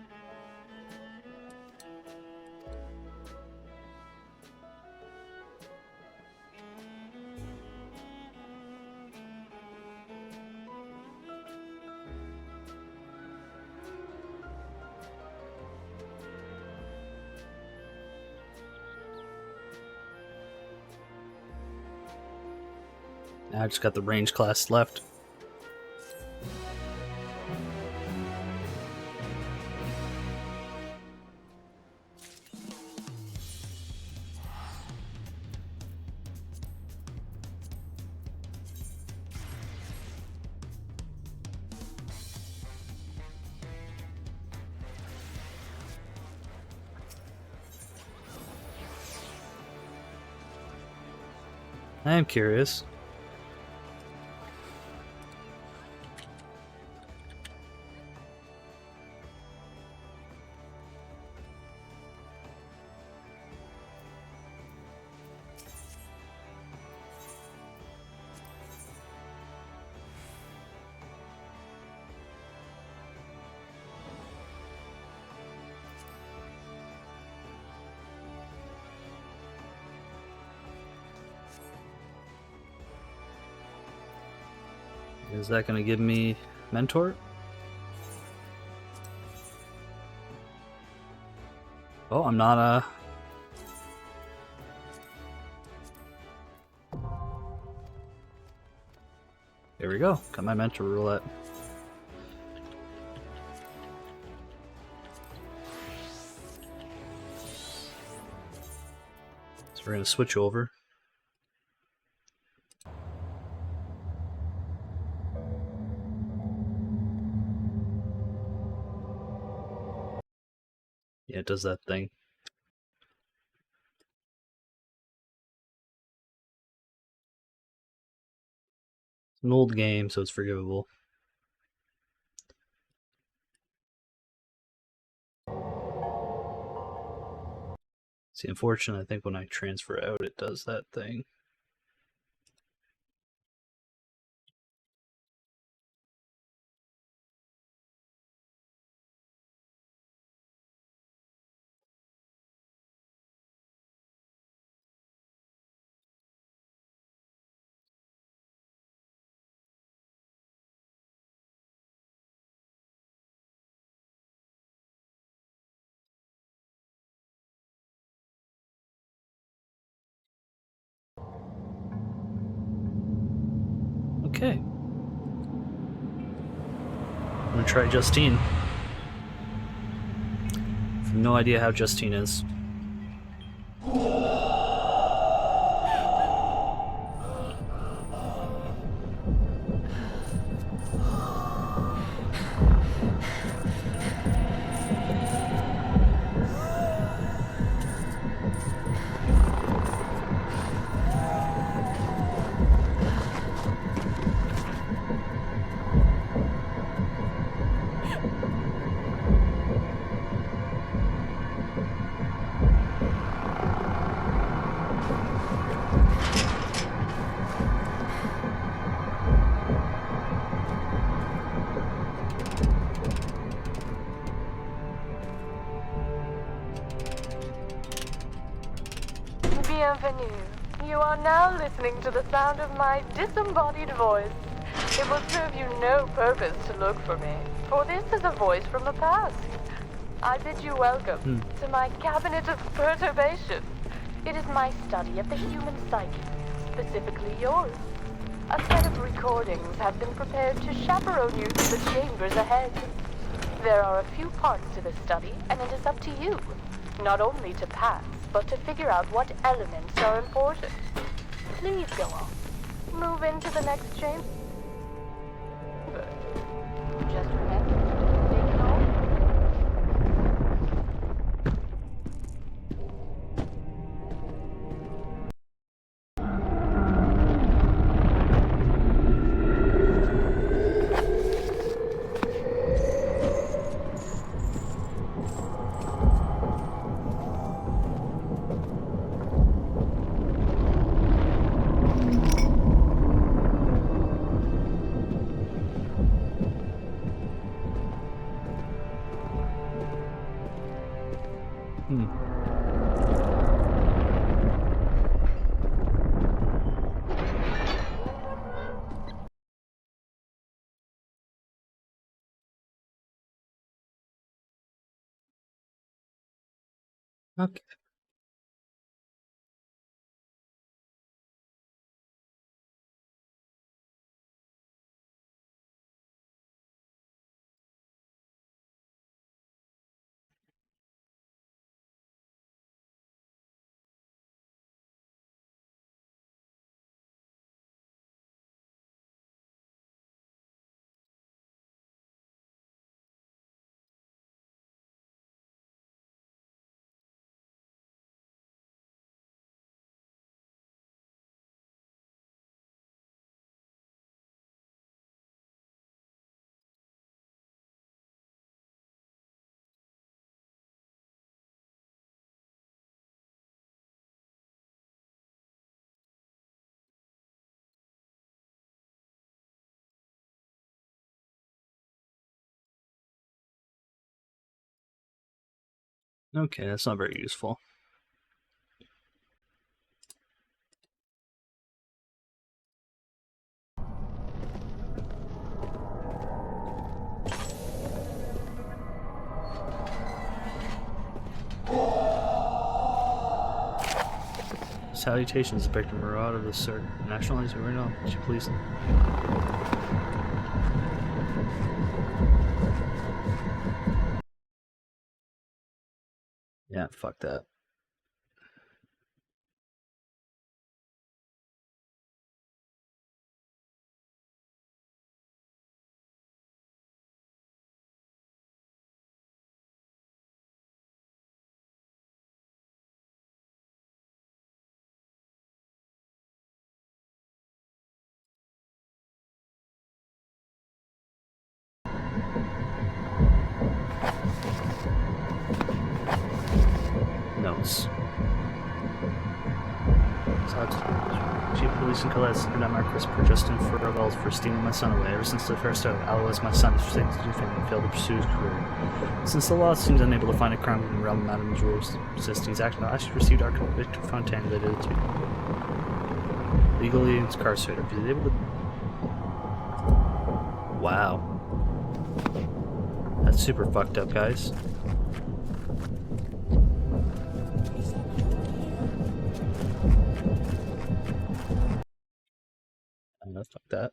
Now I just got the range class left. I am curious. Is that going to give me mentor? Oh, I'm not There we go. Got my mentor roulette. So we're going to switch over. Yeah, it does that thing. It's an old game, so it's forgivable. See, unfortunately, I think when I transfer out, it does that thing. Okay. I'm gonna try Justine. I have no idea how Justine is.
Bienvenue. You are now listening to the sound of my disembodied voice. It will serve you no purpose to look for me, for this is a voice from the past. I bid you welcome to my cabinet of perturbation. It is my study of the human psyche, specifically yours. A set of recordings have been prepared to chaperone you through the chambers ahead. There are a few parts to this study, and it is up to you, not only to pass, but to figure out what elements are important. Please go on. Move into the next chamber. Just remember, take it all.
Okay. Okay, that's not very useful. Salutations, Inspector Murad of the Cirque. Nationalized Marino, please. Yeah, fuck that. Notes. Chief of Police in Calais, and I'm Chris per Justine for rebels for stealing my son away. Ever since the first out, Alois, my son, has forsaken his new family and failed to pursue his career. Since the law seems unable to find a crime in the realm of Madame Joure's resist, he's actually received our Victor Fontaine related to legally incarcerated. Is he able to... Wow. That's super fucked up, guys. Fuck that.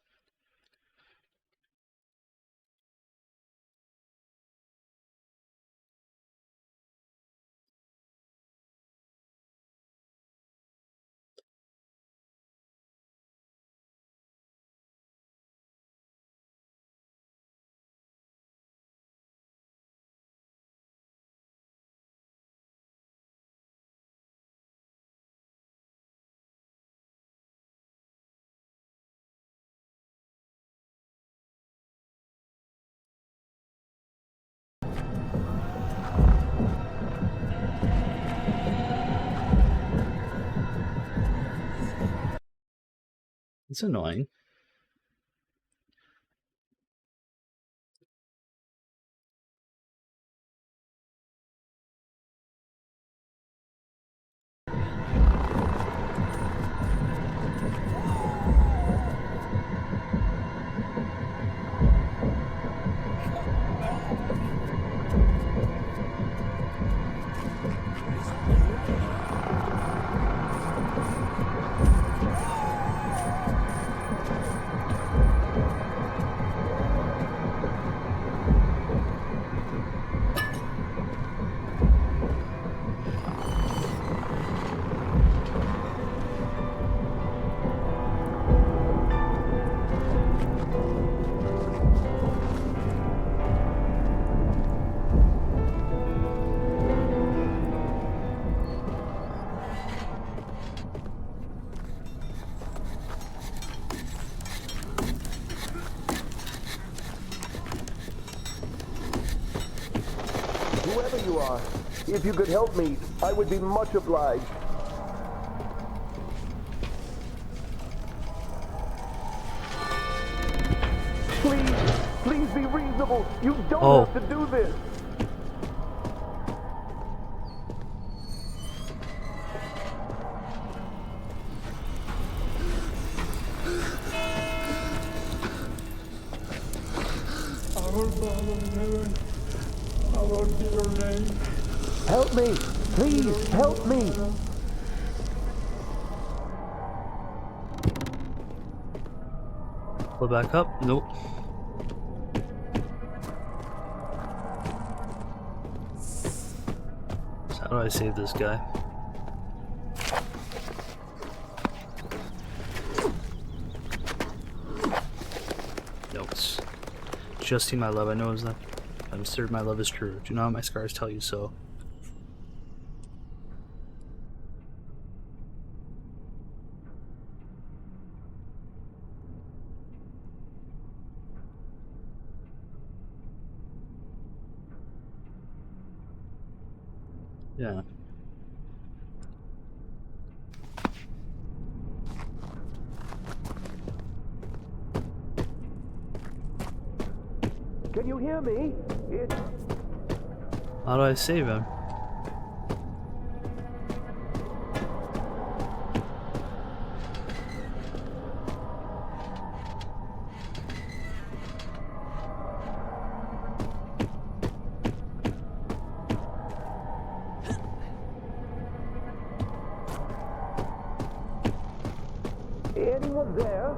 It's annoying.
you are. If you could help me, I would be much obliged. Please be reasonable. You don't have to do this.
Our Father in heaven, hallowed be your name.
Help me. Please, help me.
Pull back up. Nope. So how do I save this guy? Notes. Justine, my love, I know is that I'm certain my love is true. Do not my scars tell you so. Yeah.
Can you hear me?
How do I save him?
Anyone there?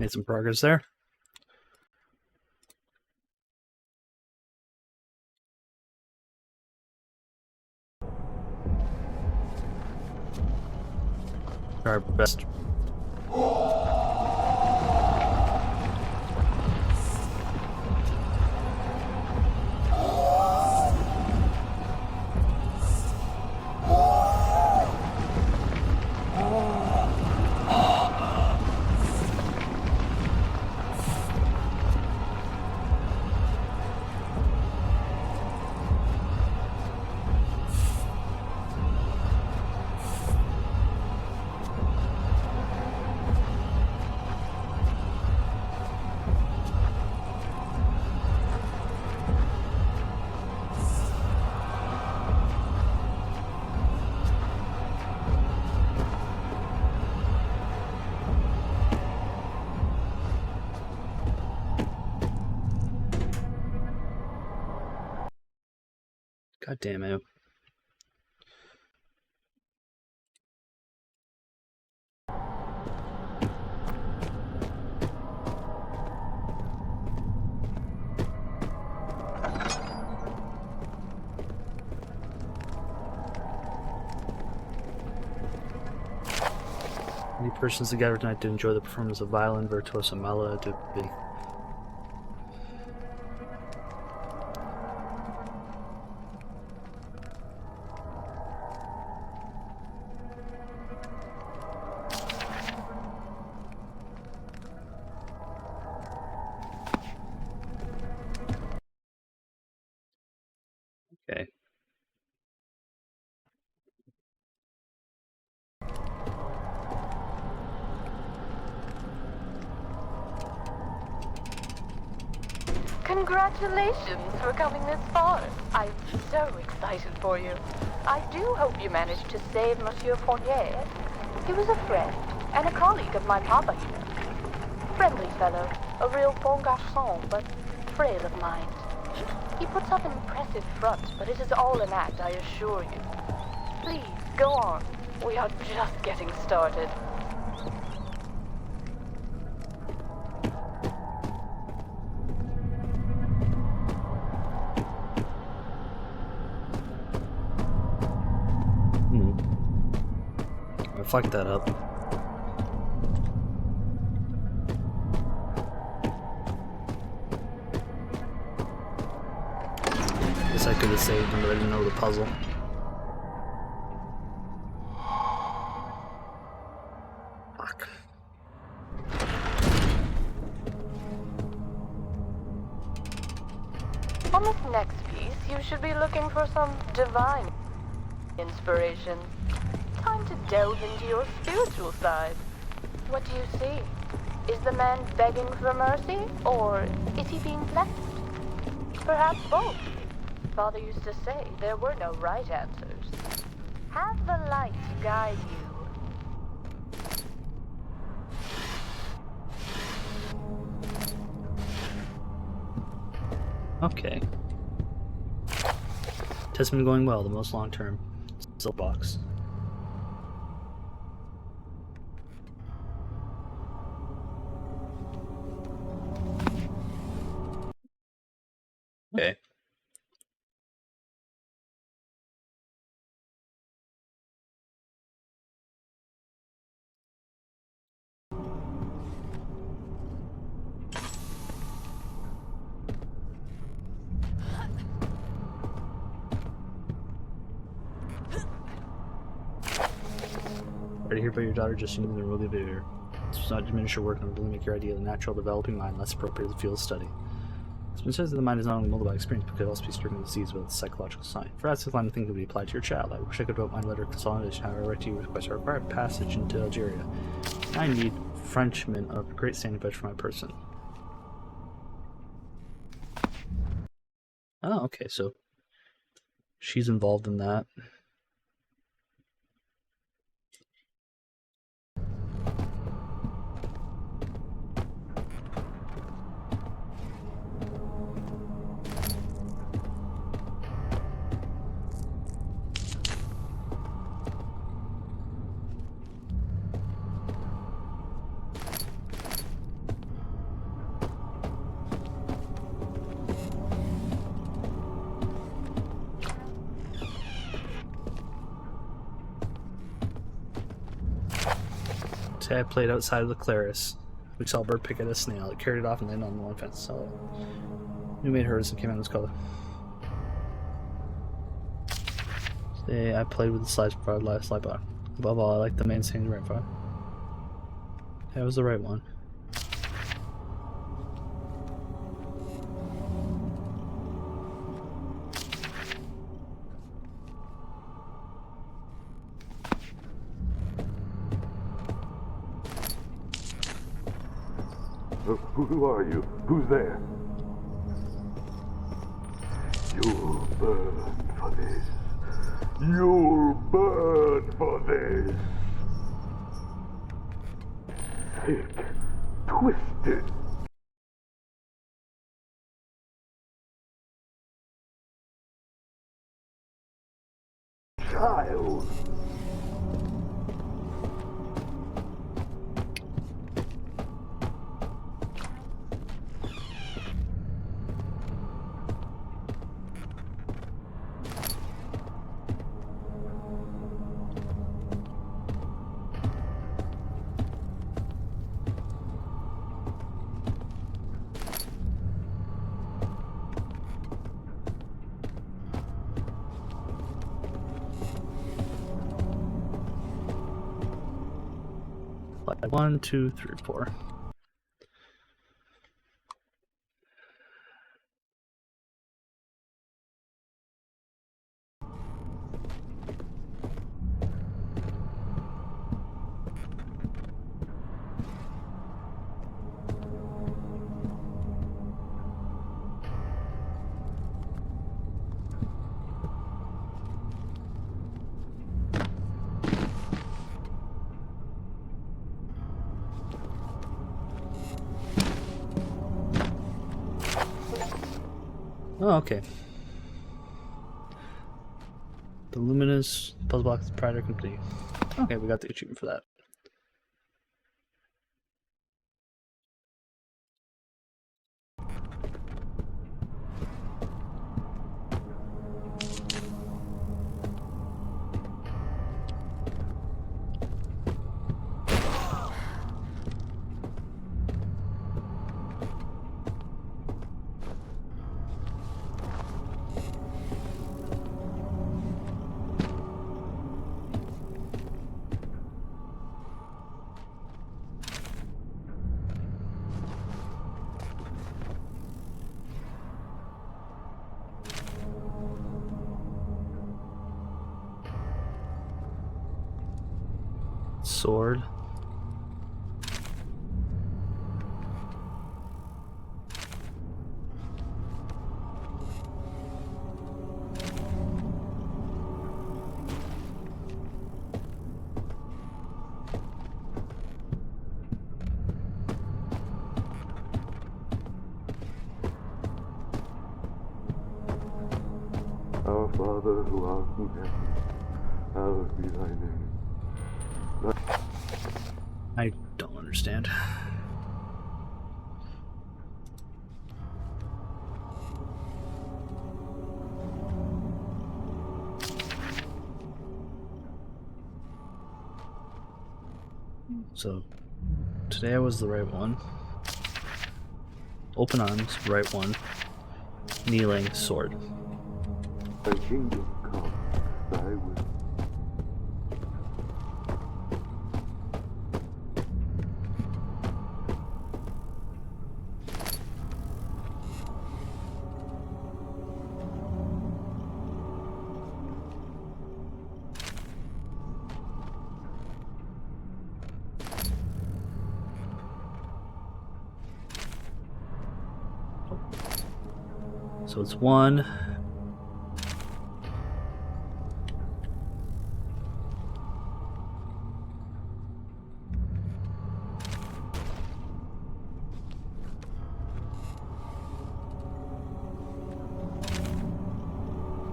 Made some progress there. Our best. God damn it. Many persons have gathered tonight to enjoy the performance of violin virtuoso Mala Dubi. Okay.
Congratulations for coming this far. I'm so excited for you. I do hope you managed to save Monsieur Fournier. He was a friend and a colleague of my papa here. Friendly fellow, a real bon garçon, but frail of mind. He puts up an impressive front, but it is all an act, I assure you. Please, go on. We are just getting started.
I fucked that up. Guess I could have saved him, but I didn't know the puzzle. Fuck.
On this next piece, you should be looking for some divine inspiration. Time to delve into your spiritual side. What do you see? Is the man begging for mercy, or is he being blessed? Perhaps both. Father used to say there were no right answers. Have the light guide you.
Okay. Test been going well, the most long term. Still box. Okay. Ready to hear about your daughter Justine the Rogue Evader. This does not diminish your work and will make your idea of the natural developing mind less appropriate to the field of study. It's been said that the mind is not only molded by experience, but could also be stricken with disease with its psychological sign. Perhaps this line of thinking could be applied to your child. I wish I could vote my letter of consolidation, however, I write to you request a required passage into Algeria. I need Frenchmen of great standing pledge for my person. Oh, okay, so she's involved in that. Today I played outside of the Claris. We saw a bird pick at a snail. It carried it off and landed on the lawn fence. So we made hers and came out in this color. Today I played with the slides provided last slide bar. Above all, I like the main standing right far. That was the right one.
Who are you? Who's there? You'll burn for this. You'll burn for this. Sick, twisted. Child.
Slide 1, 2, 3, 4. Oh, okay. The luminous puzzle box prior complete. Okay, we got the achievement for that. Sword.
Our Father who art in heaven, hallowed be thy name.
I don't understand. So, today I was the right one. Open arms, right one. Kneeling, sword.
Thy kingdom come, thy will.
So it's 1.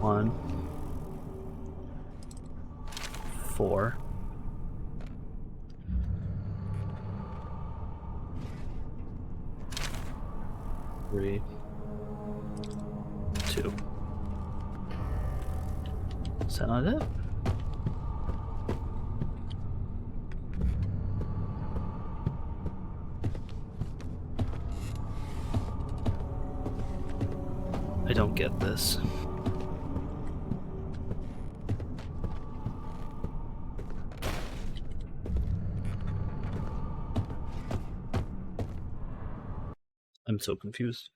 One, 4, 3, 2. Is that not it? get this. I'm so confused.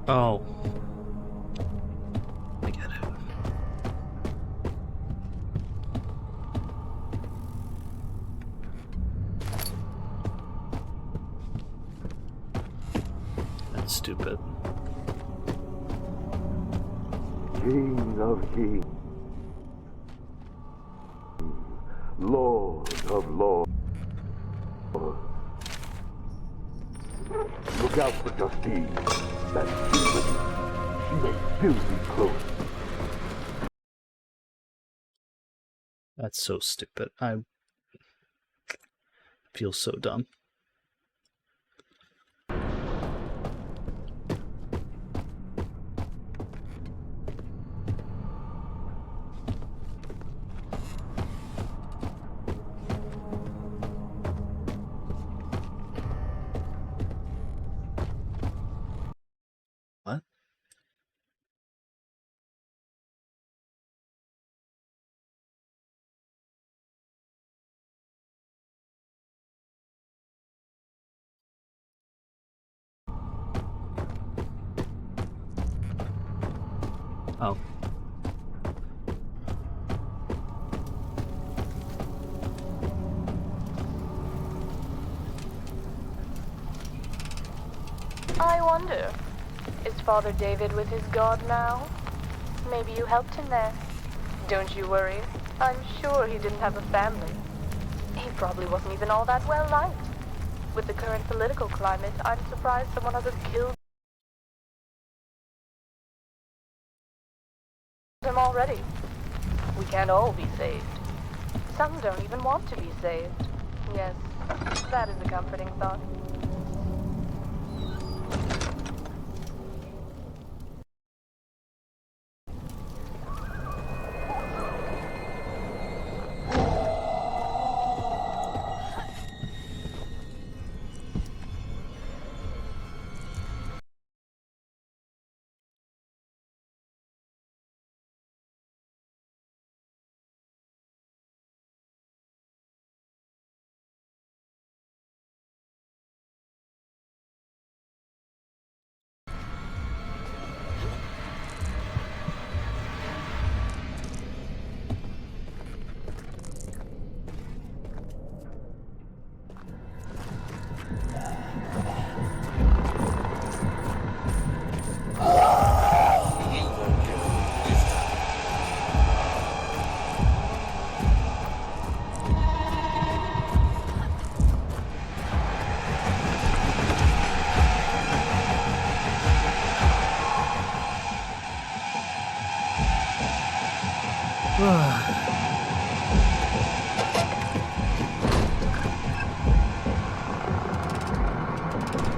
Oh. I get it. That's stupid.
King of kings, Lord of lords. Look out for Justine. That demon. She may still be close.
That's so stupid. I feel so dumb. What? Oh.
I wonder, is Father David with his god now? Maybe you helped him there. Don't you worry. I'm sure he didn't have a family. He probably wasn't even all that well liked. With the current political climate, I'm surprised someone hasn't killed him already. We can't all be saved. Some don't even want to be saved. Yes, that is a comforting thought.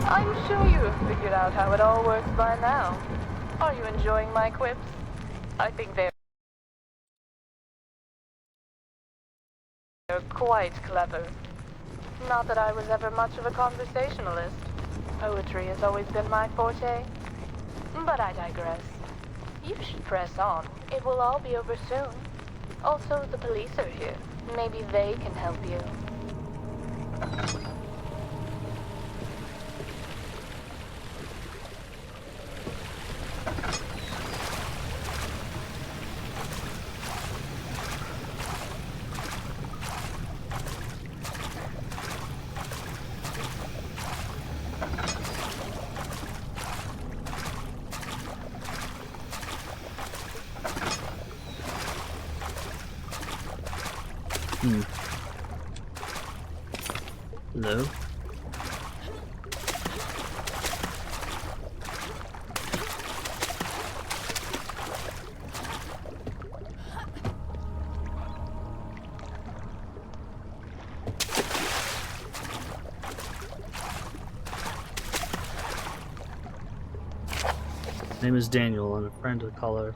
I'm sure you have figured out how it all works by now. Are you enjoying my quips? I think they're quite clever. Not that I was ever much of a conversationalist. Poetry has always been my forte. But I digress. You should press on. It will all be over soon. Also, the police are here. Maybe they can help you.
Hello? Name is Daniel. I'm a friend of the caller.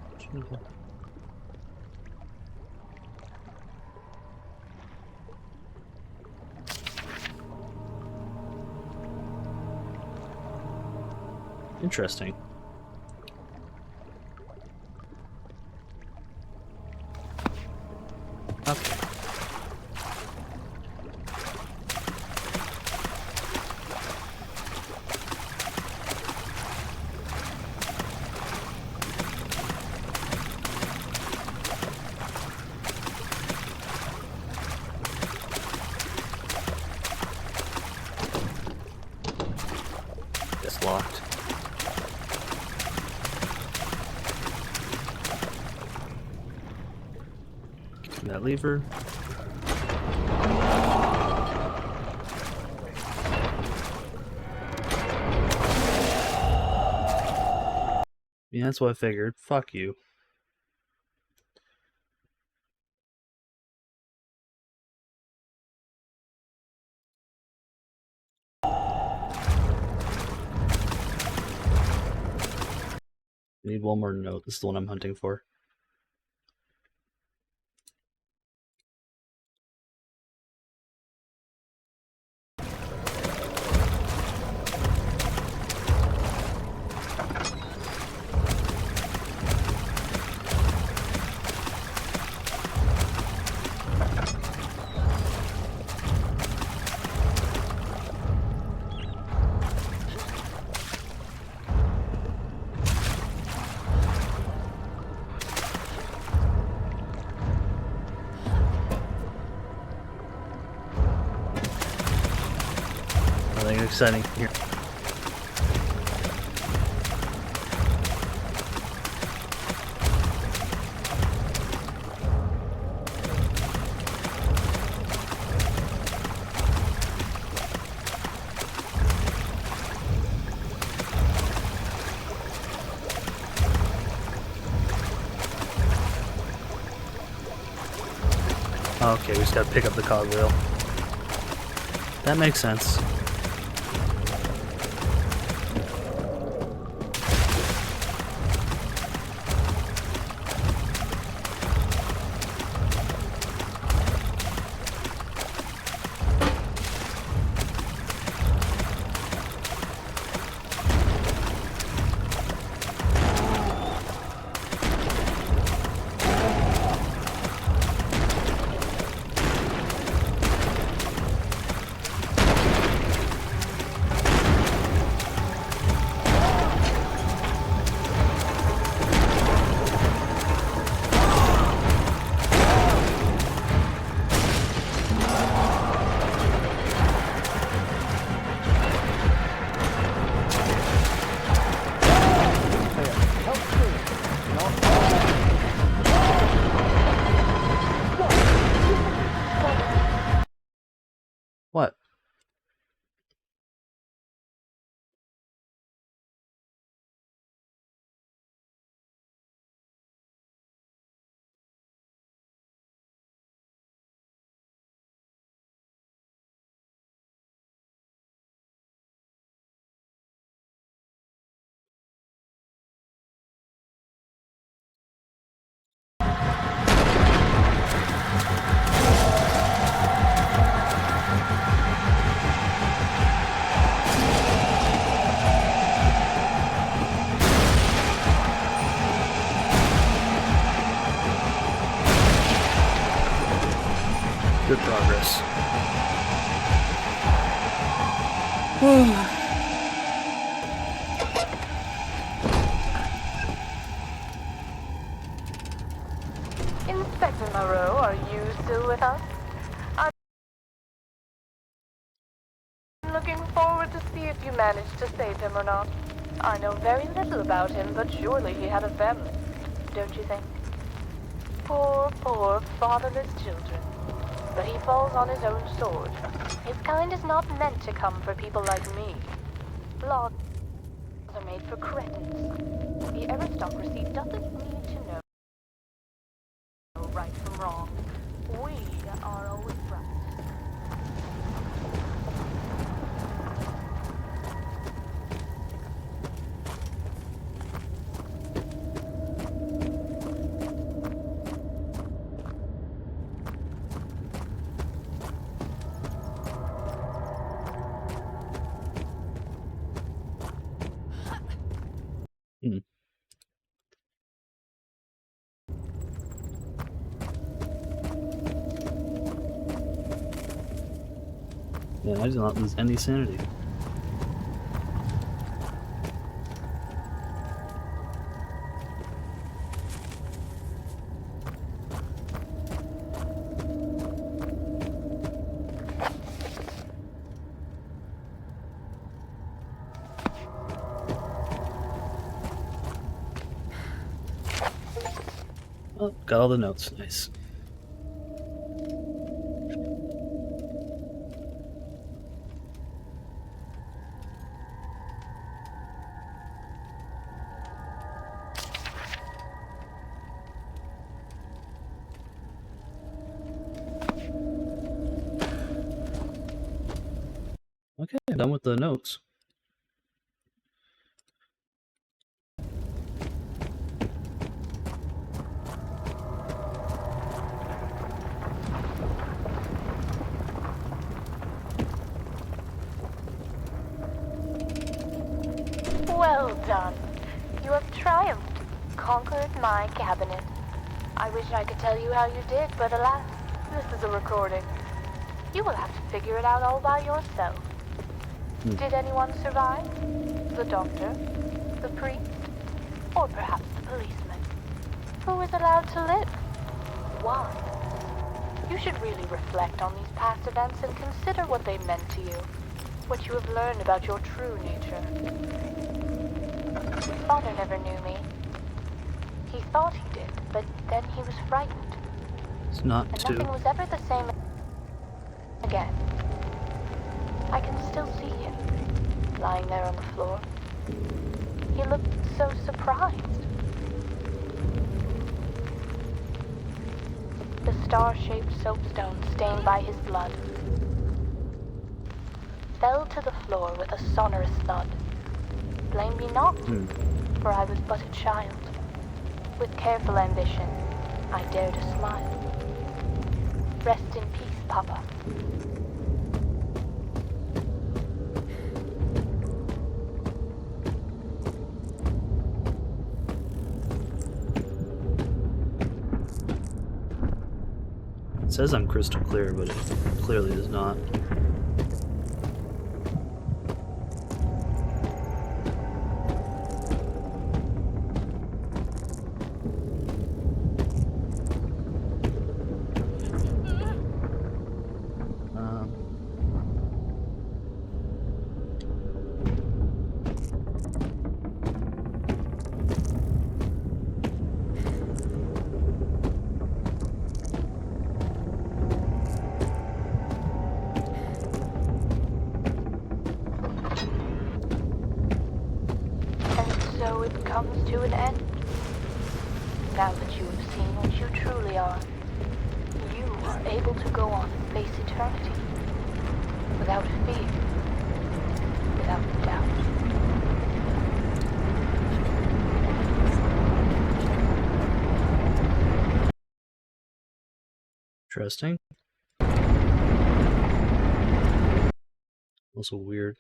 Interesting. Okay. It's locked. That lever. Yeah, that's what I figured. Fuck you. Need one more note. This is the one I'm hunting for. Nothing exciting here. Okay, we just gotta pick up the cogwheel. That makes sense. Good progress.
Inspector Moreau, are you still with us? I'm looking forward to see if you managed to save him or not. I know very little about him, but surely he had a family, don't you think? Poor, poor, fatherless children. But he falls on his own sword. His kind is not meant to come for people like me. Laws are made for cretins. The aristocracy doesn't need to know right from wrong. We are always right.
Yeah, I do not lose any sanity. Oh, got all the notes. Nice. Okay, I'm done with the notes.
Well done. You have triumphed, conquered my cabinet. I wish I could tell you how you did, but alas, this is a recording. You will have to figure it out all by yourself. Did anyone survive? The doctor? The priest? Or perhaps the policeman? Who is allowed to live? Why? You should really reflect on these past events and consider what they meant to you. What you have learned about your true nature. Father never knew me. He thought he did, but then he was frightened.
It's not
And
two.
nothing was ever the same again. I can still see him, lying there on the floor. He looked so surprised. The star-shaped soapstone stained by his blood fell to the floor with a sonorous thud. Blame me not, for I was but a child. With careful ambition, I dare to smile. Rest in peace, Papa.
It says I'm crystal clear, but it clearly does not.
So it comes to an end. Now that you have seen what you truly are, you are able to go on and face eternity. Without fear. Without doubt.
Interesting. Also weird.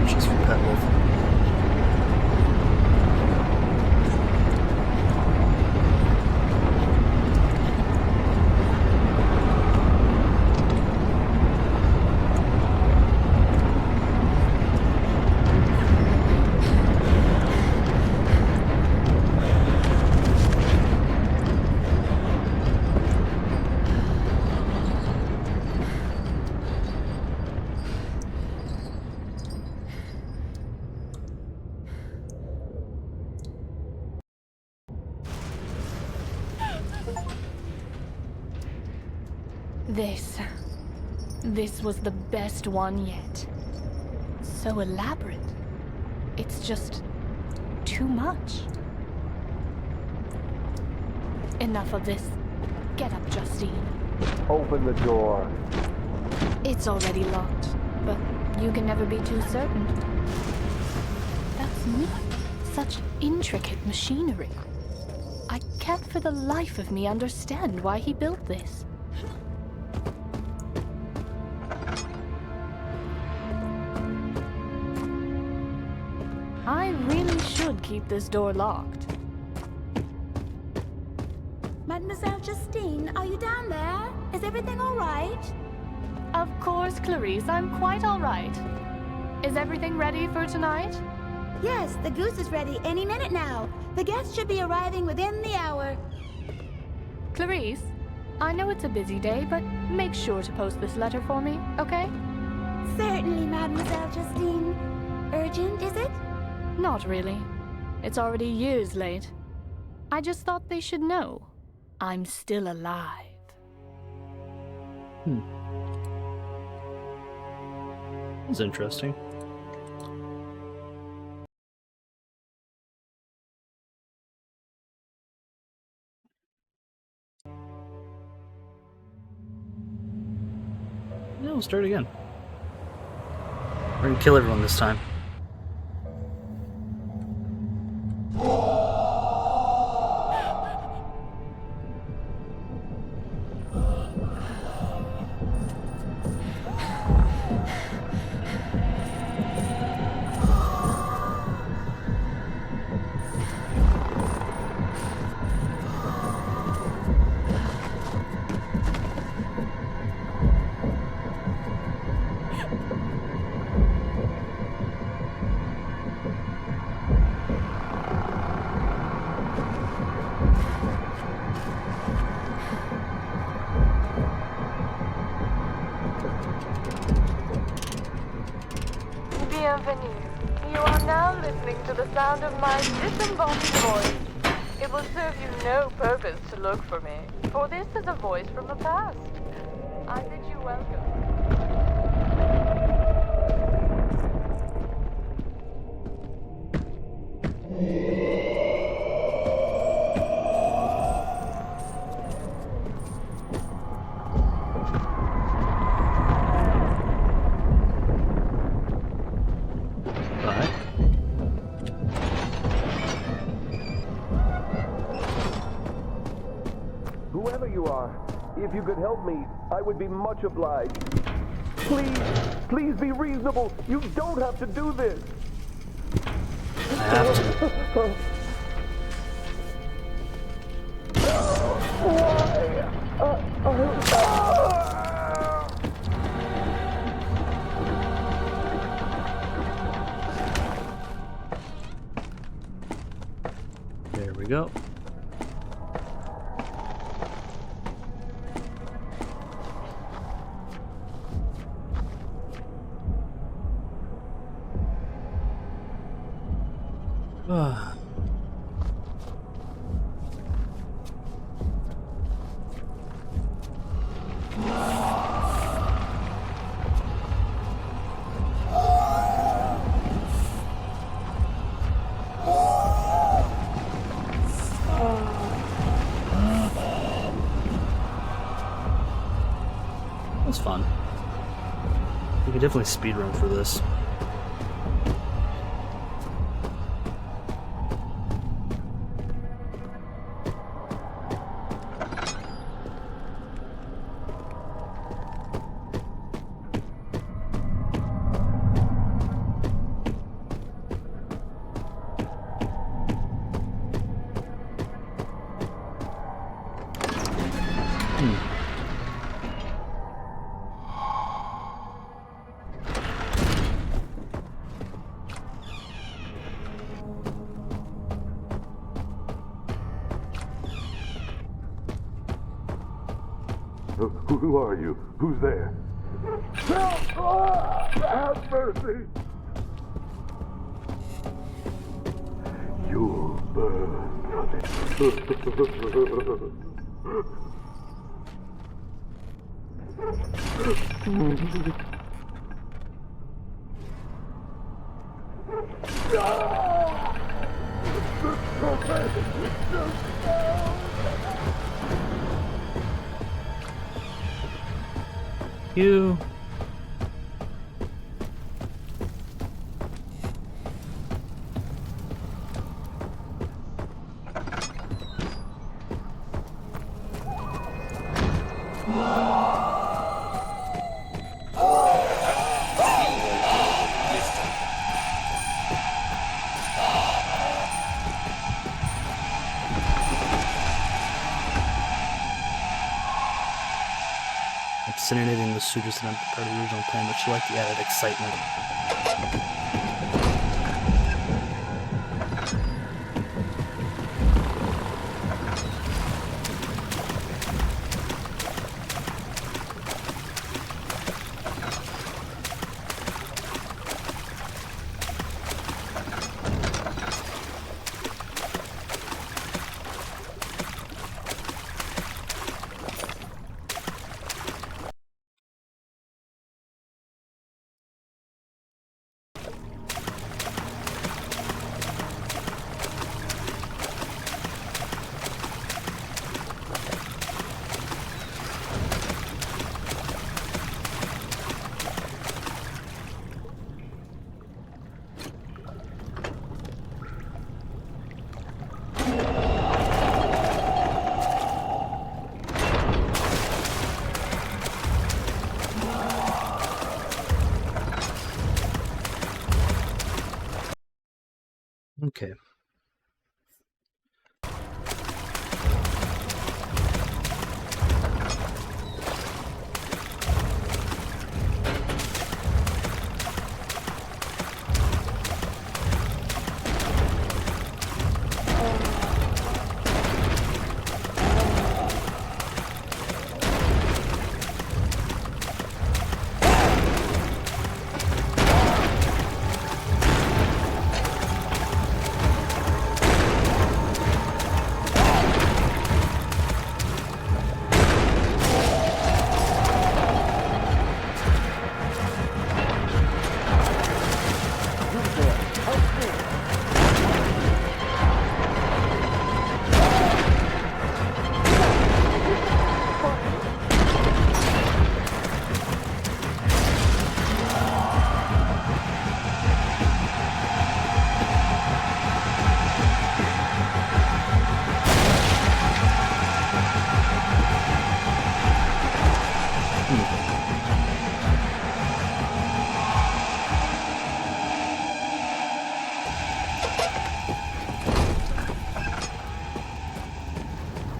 just repetitive.
This was the best one yet. So elaborate. It's just too much. Enough of this. Get up, Justine.
Open the door.
It's already locked, but you can never be too certain. That's neat. Such intricate machinery. I can't for the life of me understand why he built this. I really should keep this door locked.
Mademoiselle Justine, are you down there? Is everything all right?
Of course, Clarice, I'm quite all right. Is everything ready for tonight?
Yes, the goose is ready any minute now. The guests should be arriving within the hour.
Clarice, I know it's a busy day, but make sure to post this letter for me, okay?
Certainly, Mademoiselle Justine. Urgent, is it?
Not really. It's already years late. I just thought they should know. I'm still alive.
That's interesting. Yeah, we'll start again. We're gonna kill everyone this time.
Bienvenue. You are now listening to the sound of my disembodied voice. It will serve you no purpose to look for me, for this is a voice from the past. I bid you welcome.
Bye.
Whoever you are, if you could help me, I would be much obliged. Please, please be reasonable. You don't have to do this.
I have to. There we go. That's fun. We could definitely speedrun for this.
Who are you? Who's there? Help! Have mercy! You'll burn from it.
You. Incinerating the suitors and part of the original plan, but she liked the added excitement. Okay.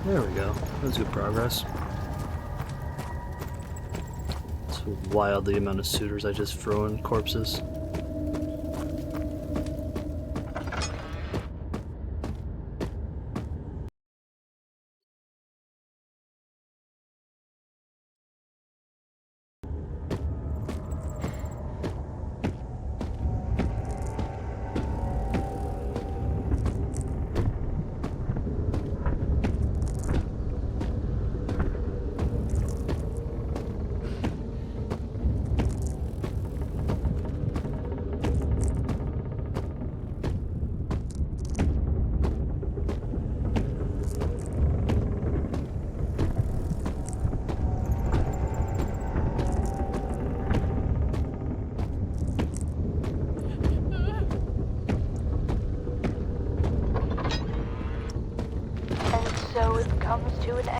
There we go. That's good progress. It's wild the amount of suitors I just throw in corpses.
So it comes to an end.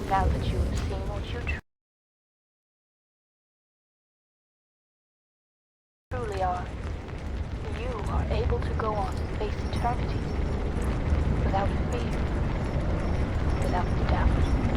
Now that you have seen what you truly are, you are able to go on and face eternity without fear, without doubt.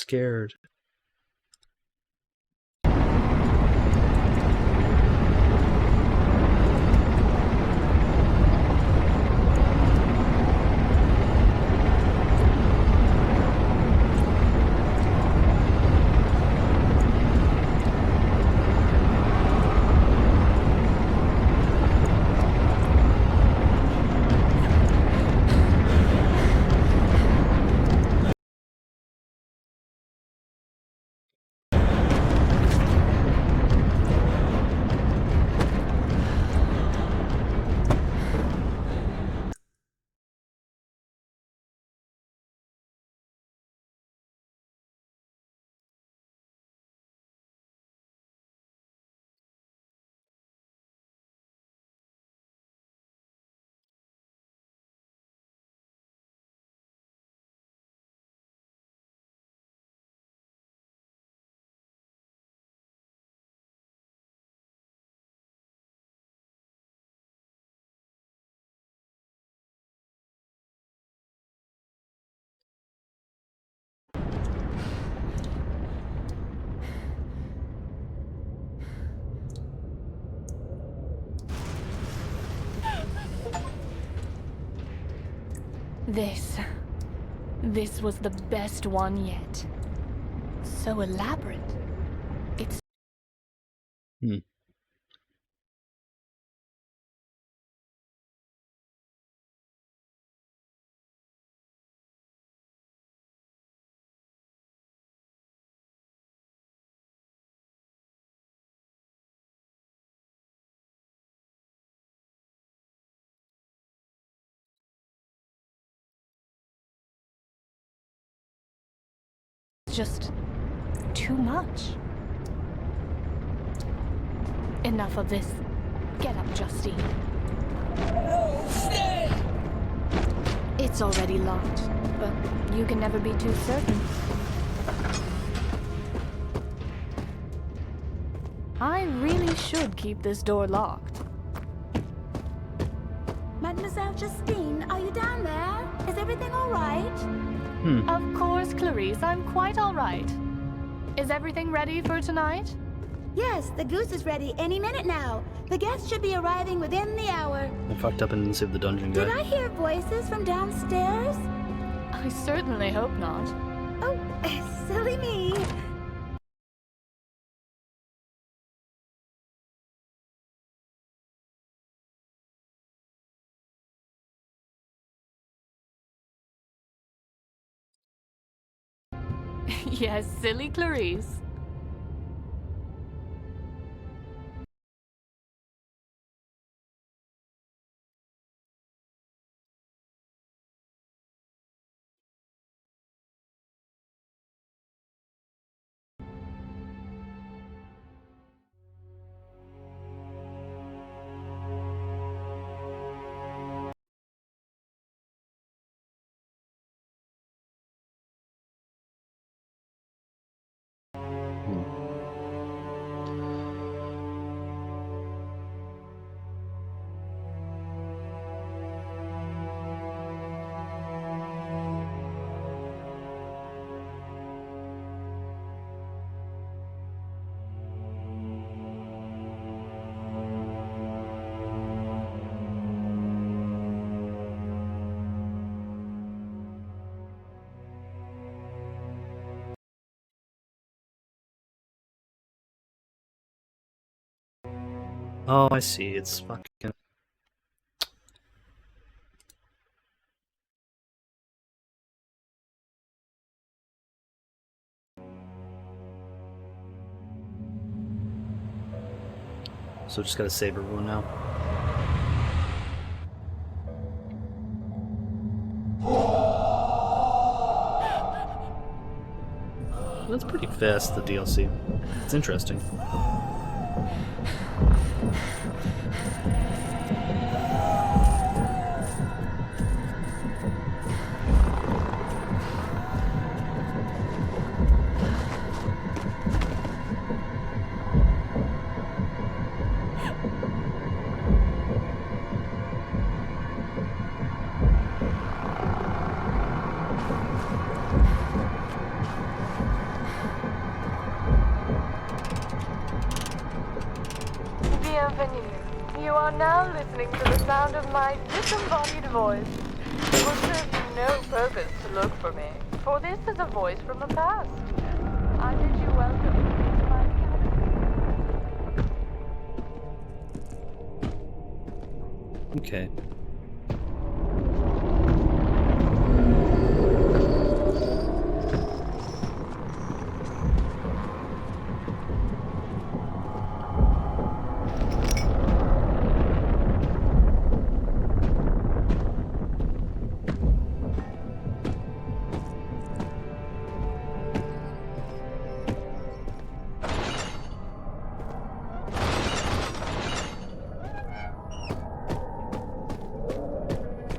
scared.
This was the best one yet. So elaborate. It's just too much. Enough of this. Get up, Justine.
No, stay!
It's already locked, but you can never be too certain. I really should keep this door locked.
Mademoiselle Justine, are you down there? Is everything all right?
Of course, Clarice, I'm quite all right. Is everything ready for tonight?
Yes, the goose is ready any minute now. The guests should be arriving within the hour.
I fucked up and didn't save the dungeon guy.
Did I hear voices from downstairs?
I certainly hope not.
Oh, silly me.
Yes, silly Clarice.
Oh, I see. It's fucking. So just gotta save everyone now. That's pretty fast, the DLC. It's interesting.
bienvenue. You are now listening to the sound of my disembodied voice. It will serve you no purpose to look for me, for this is a voice from the past. I bid you welcome to my cabinet.
Okay.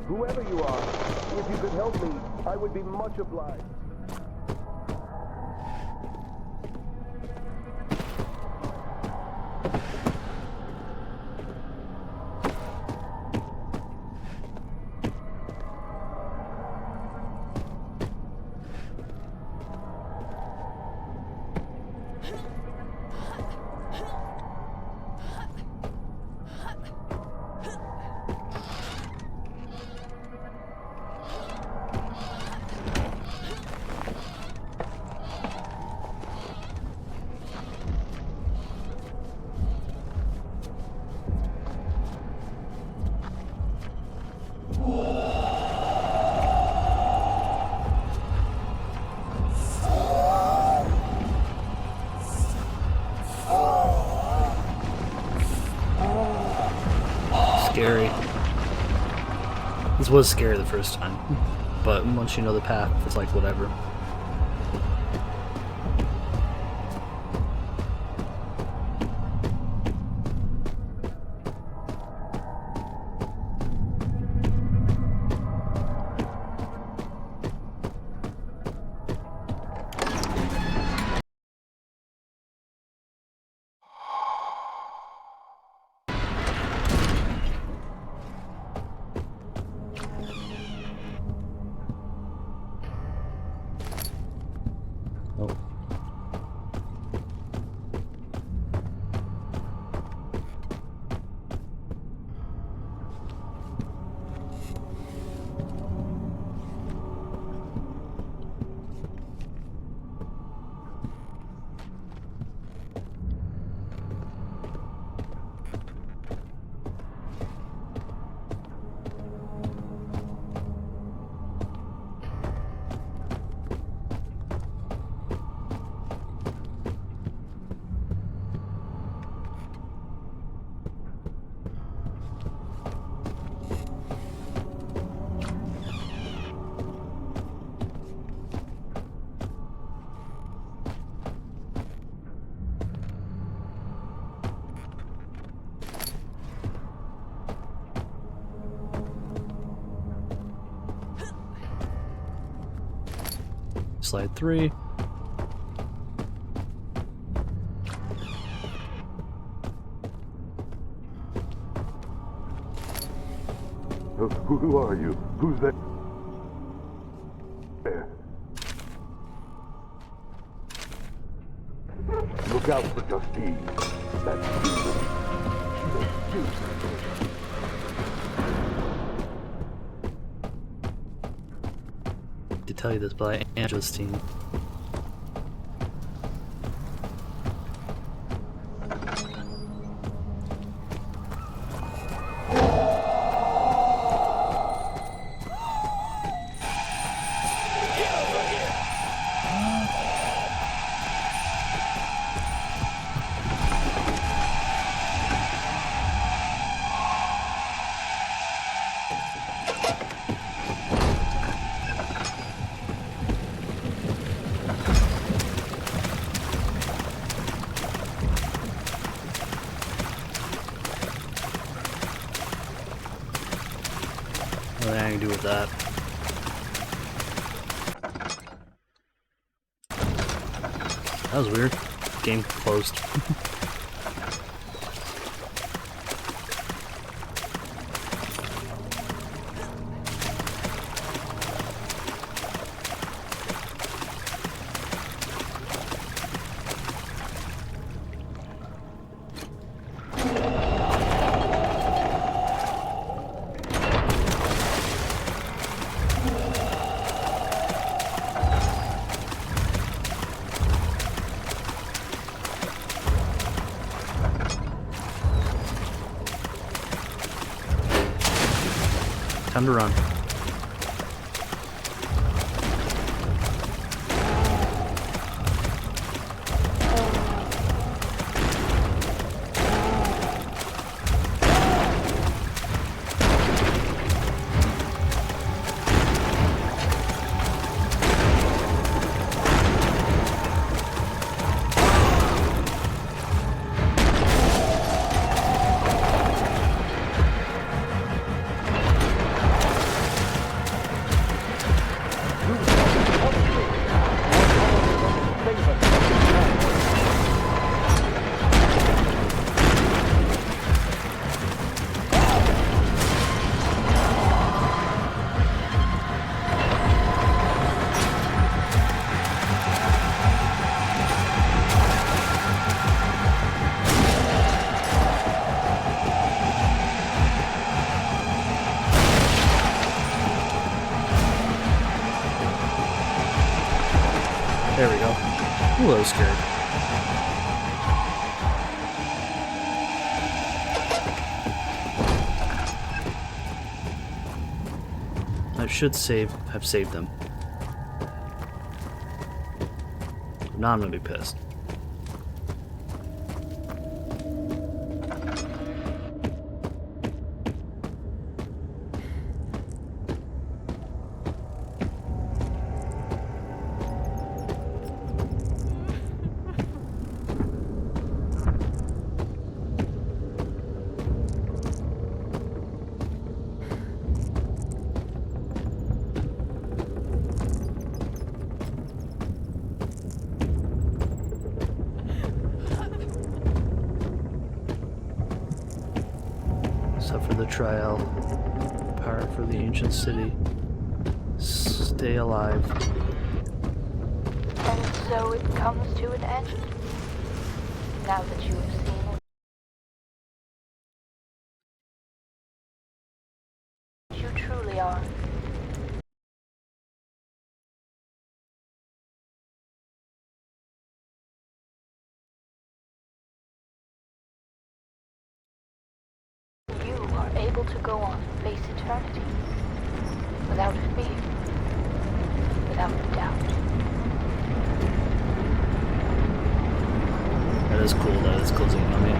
Whoever you are, if you could help me, I would be much obliged. Scary. This was scary the first time, but once you know the path, it's like whatever. Oh. Slide 3.
Who are you? Who's that? There. Look out for Justine. That's
To tell you this, but I am Justine. Nothing I can do with that. That was weird. Game closed. Time to run. There we go. Ooh, I was scared. I should have saved them. Now I'm gonna be pissed. Except for the trial. Power for the ancient city. Stay alive.
And so it comes to an end. Now that you have seen it. You truly are. You are able to go on and face eternity. Without fear. Without doubt.
That is cool. That is closing in on me.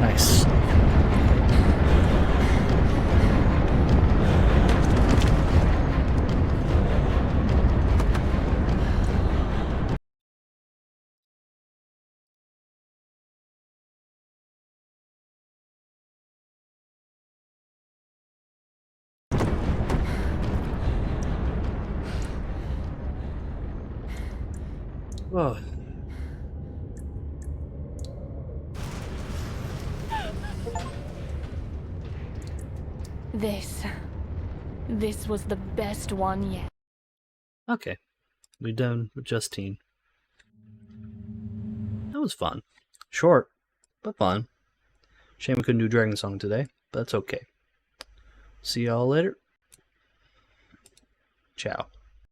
Nice. Whoa.
This was the best one yet.
Okay. We're done with Justine. That was fun. Short, but fun. Shame we couldn't do Dragon Song today, but that's okay. See y'all later. Ciao.